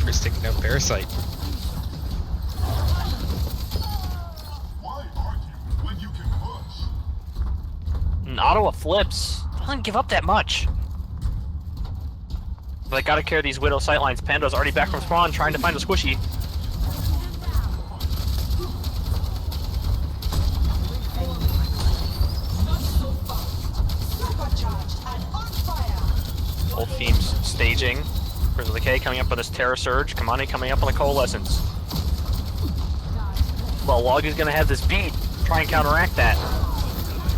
B: Chris taking out Parasite.
G: Why argue when you can push?
A: And Ottawa flips. Doesn't give up that much. But I gotta carry these Widow sightlines. Panda's already back from spawn trying to find a squishy. Both teams staging. Where's the K coming up with this Terror Surge. Kamani coming up on the Coalescence. Well, Log is gonna have this beat. Try and counteract that.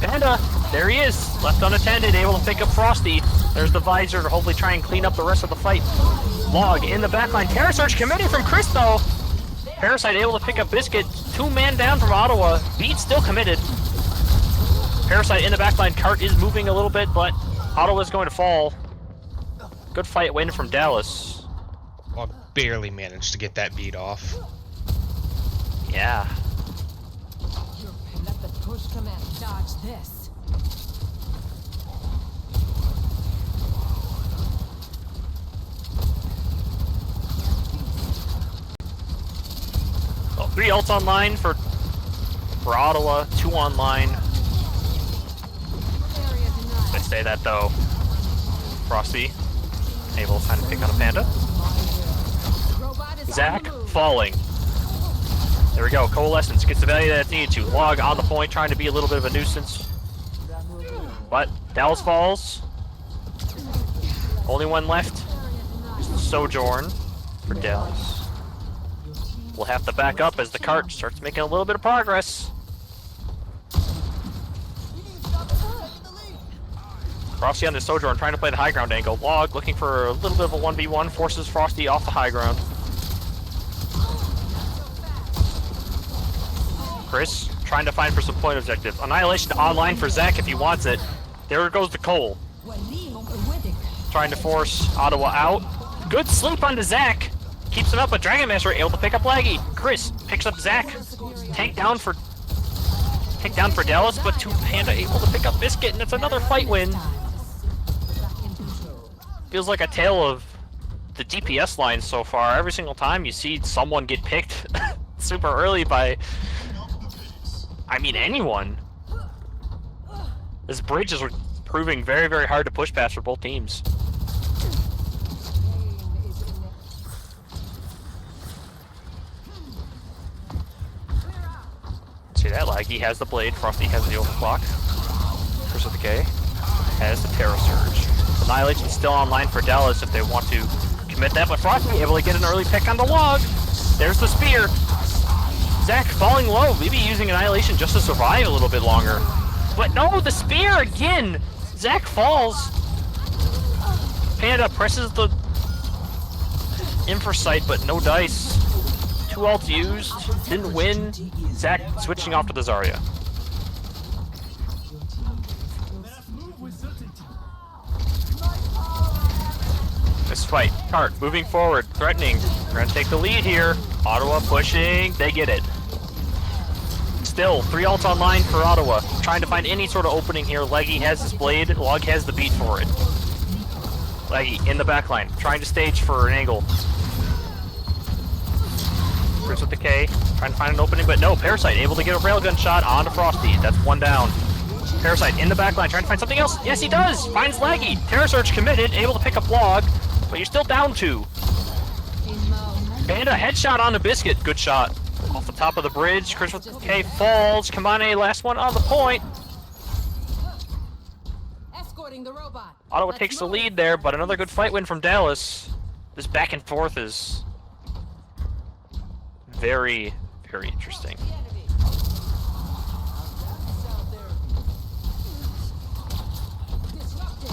A: Panda, there he is. Left unattended, able to pick up Frosty. There's the visor to hopefully try and clean up the rest of the fight. Log in the backline. Terror Surge committed from Chris though. Parasite able to pick up Biscuit. 2-man down from Ottawa. Beat still committed. Parasite in the backline. Cart is moving a little bit, but Ottawa's going to fall. Good fight win from Dallas.
B: Well, barely managed to get that beat off.
A: Yeah.
D: Let the push command dodge this.
A: Well, 3 ults online for Ottawa, 2 online. They say that though. Frosty able to kind of pick on a Panda. Zach falling. There we go. Coalescence gets the value that it's needed to. Log on the point, trying to be a little bit of a nuisance. But Dallas falls. Only one left. Sojourn for Dallas. We'll have to back up as the cart starts making a little bit of progress. Frosty on the Sojourn trying to play the high ground angle. Log looking for a little bit of a 1v1, forces Frosty off the high ground. Chris trying to find for some point objective. Annihilation online for Zach if he wants it. There goes the Cole. Trying to force Ottawa out. Good sleep onto Zach. Keeps him up, but Dragon Master able to pick up Laggy. Chris picks up Zach. Tank down for Dallas, but 2 Panda able to pick up Biscuit, and it's another fight win. Feels like a tale of the DPS line so far. Every single time you see someone get picked super early by, I mean, anyone. This bridge is proving very, very hard to push past for both teams. See that? Laggy has the blade, Frosty has the overclock. Chris with the K has the Terror Surge. Annihilation still online for Dallas if they want to commit that, but Frosty able to get an early pick on the Log. There's the spear. Zach falling low, maybe using Annihilation just to survive a little bit longer. But no, the spear again! Zach falls. Panda presses the Infrasight, but no dice. 2 ults used, didn't win. Zach switching off to the Zarya. This fight, Cart moving forward, threatening. We're gonna take the lead here. Ottawa pushing, they get it. Still, 3 ults online for Ottawa. Trying to find any sort of opening here. Leggy has his blade, Log has the beat for it. Leggy in the backline, trying to stage for an angle. Chris with the K, trying to find an opening, but no, Parasite able to get a railgun shot onto Frosty. That's 1 down. Parasite in the backline, trying to find something else. Yes, he does! Finds Laggy. Terror Surge committed, able to pick up Log, but you're still down 2. Panda headshot onto Biscuit. Good shot. Off the top of the bridge. Chris with the K falls. Kamane, last one on the point.
D: Escorting the robot.
A: Ottawa takes the lead there, but another good fight win from Dallas. This back and forth is very, very interesting.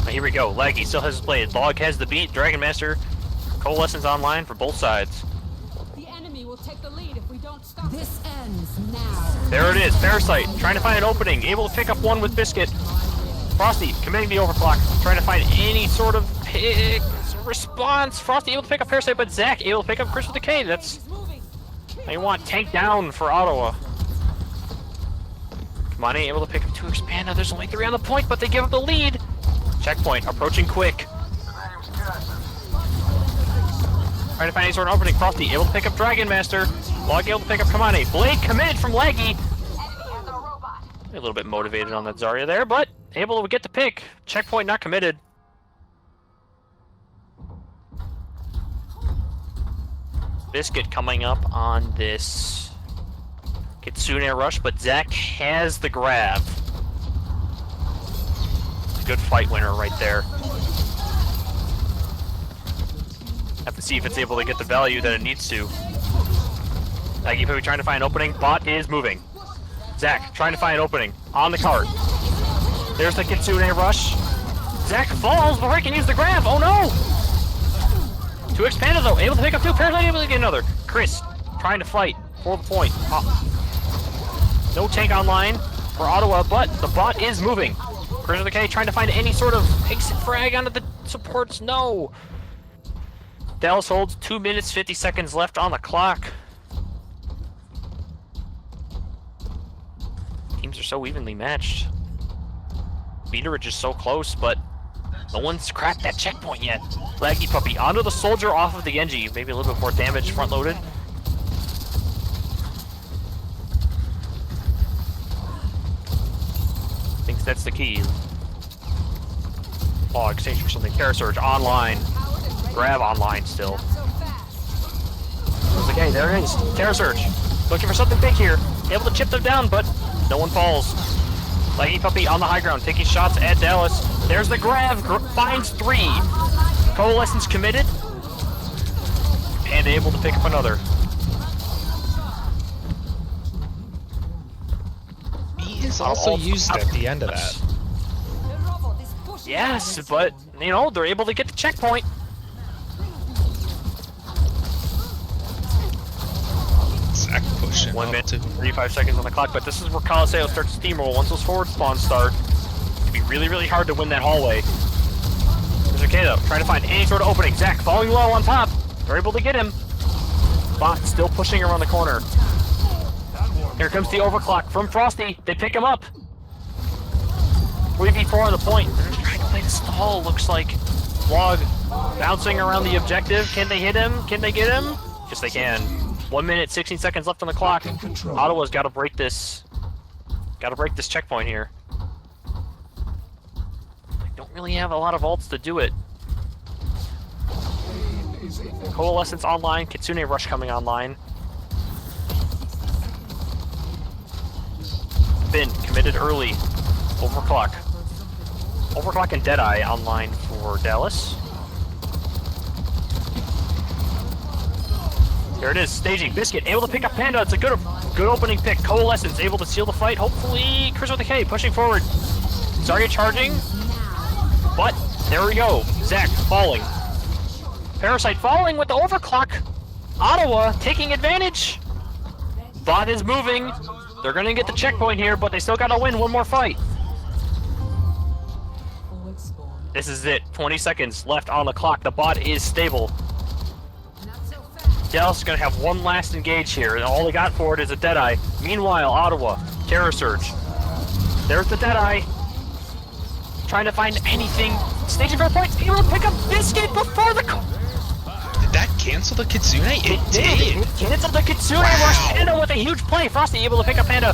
A: Here we go. Laggy still has his blade. Log has the beat. Dragon Master. Coalescence online for both sides.
D: The enemy will take the lead if we don't stop. This ends now.
A: There it is. Parasite trying to find an opening. Able to pick up 1 with Biscuit. Frosty committing the overclock. Trying to find any sort of response. Frosty able to pick up Parasite, but Zach able to pick up Chris with the K. That's... I want tank down for Ottawa. Money able to pick up 2 Expanda. There's only 3 on the point, but they give up the lead. Checkpoint approaching quick. Trying to find any sort of opening. Frosty able to pick up Dragon Master. Log able to pick up Kamane. Blade committed from Laggy. A little bit motivated on that Zarya there, but able to get the pick. Checkpoint not committed. Biscuit coming up on this Kitsune rush, but Zach has the grab. Good fight winner right there. Have to see if it's able to get the value that it needs to. Aggie Pui trying to find an opening. Bot is moving. Zach trying to find an opening on the cart. There's the Kitsune rush. Zach falls before he can use the grab. Oh no! 2 Expanda though, able to pick up 2. Parasite able to get another. Chris trying to fight for the point. No tank online for Ottawa, but the bot is moving. Chris with the K trying to find any sort of exit frag onto the supports. No! Dallas holds 2 minutes 50 seconds left on the clock. Teams are so evenly matched. Meterage is so close, but no one's cracked that checkpoint yet. Laggy Puppy onto the soldier off of the Genji. Maybe a little bit more damage front loaded. Thinks that's the key. Oh, exchange for something. Terra Surge online. Grab online still. Okay, there it is. Terra Surge. Looking for something big here. Able to chip them down, but no one falls. Laggy Puppy on the high ground, taking shots at Dallas. There's the grab. Finds 3. Coalescence committed. And able to pick up another.
B: He is also used at the end of that.
A: Yes, but, you know, they're able to get the checkpoint.
B: Zach pushing
A: 1
B: up
A: minute,
B: to
A: 35 seconds on the clock, but this is where Coliseo starts to steamroll. Once those forward spawns start, it can be really, really hard to win that hallway. There's Akeda trying to find any sort of opening. Zach falling low on top. They're able to get him. Bot still pushing around the corner. Here comes the overclock from Frosty. They pick him up. 3v4 on the point. They're just trying to play the stall, looks like. Log bouncing around the objective. Can they hit him? Can they get him? Yes, they can. 1 minute, 16 seconds left on the clock. Ottawa's got to break this. Got to break this checkpoint here. They don't really have a lot of ults to do it. Coalescence online. Kitsune Rush coming online. Finn committed early. Overclock. Overclock and Deadeye online for Dallas. There it is, staging. Biscuit able to pick up Panda. It's a good opening pick. Coalescence able to seal the fight. Hopefully, Chris with a K pushing forward. Zarya charging, but there we go. Zach falling. Parasite falling with the overclock. Ottawa taking advantage. Bot is moving. They're gonna get the checkpoint here, but they still gotta win one more fight. This is it. 20 seconds left on the clock. The bot is stable. Dallas is going to have one last engage here, and all they got for it is a Deadeye. Meanwhile, Ottawa, Terror Surge. There's the Deadeye. Trying to find anything. Staging for a point. Able to pick up Biscuit before the...
B: Did that cancel the Kitsune? It did!
A: Cancel the Kitsune rush. Panda with a huge play. Frosty able to pick up Panda.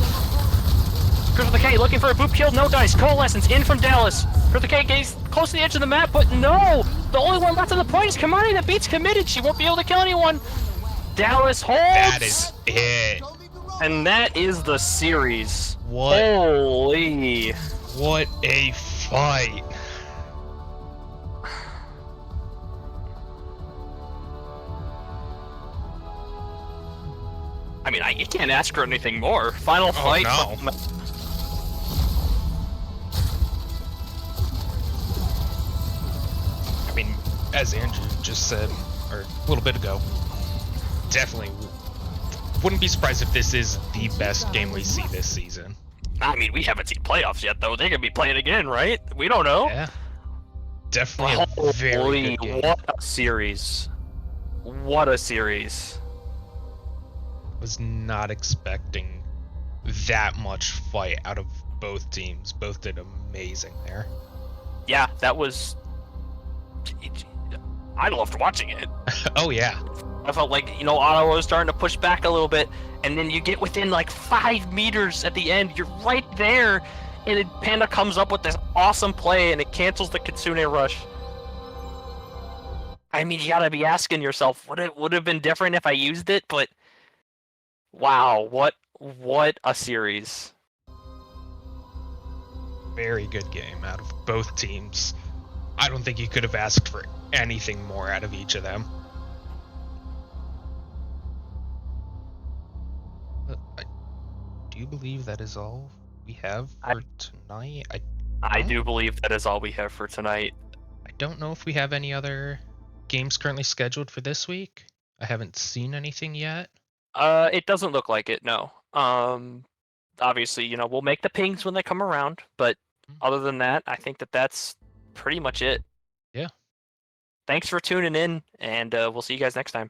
A: Chris with the K looking for a boop kill. No dice. Coalescence in from Dallas. Chris with the K gets close to the edge of the map, but no! The only one left on the point is Kamani. That beat's committed. She won't be able to kill anyone. Dallas holds.
B: That is it.
A: And that is the series.
B: What?
A: Holy.
B: What a fight.
A: I mean, you can't ask for anything more. Final fight.
B: No. I mean, as Andrew just said, or a little bit ago, definitely wouldn't be surprised if this is the best game we see this season.
A: I mean, we haven't seen playoffs yet, though. They could be playing again, right? We don't know.
B: Yeah. Definitely a very good game.
A: What a series. What a series.
B: Was not expecting that much fight out of both teams. Both did amazing there.
A: Yeah, that was. I loved watching it.
B: Oh yeah.
A: I felt like, Ottawa was starting to push back a little bit, and then you get within like 5 meters at the end. You're right there, and Panda comes up with this awesome play, and it cancels the Kitsune rush. I mean, you gotta be asking yourself, would it have been different if I used it? But wow, what a series!
B: Very good game out of both teams. I don't think you could have asked for anything more out of each of them. I do believe that is all we have for tonight.
A: I do believe that is all we have for tonight.
B: I don't know if we have any other games currently scheduled for this week. I haven't seen anything yet.
A: It doesn't look like it, no. Obviously, we'll make the pings when they come around, but other than that, I think that's pretty much it.
B: Yeah.
A: Thanks for tuning in, and we'll see you guys next time.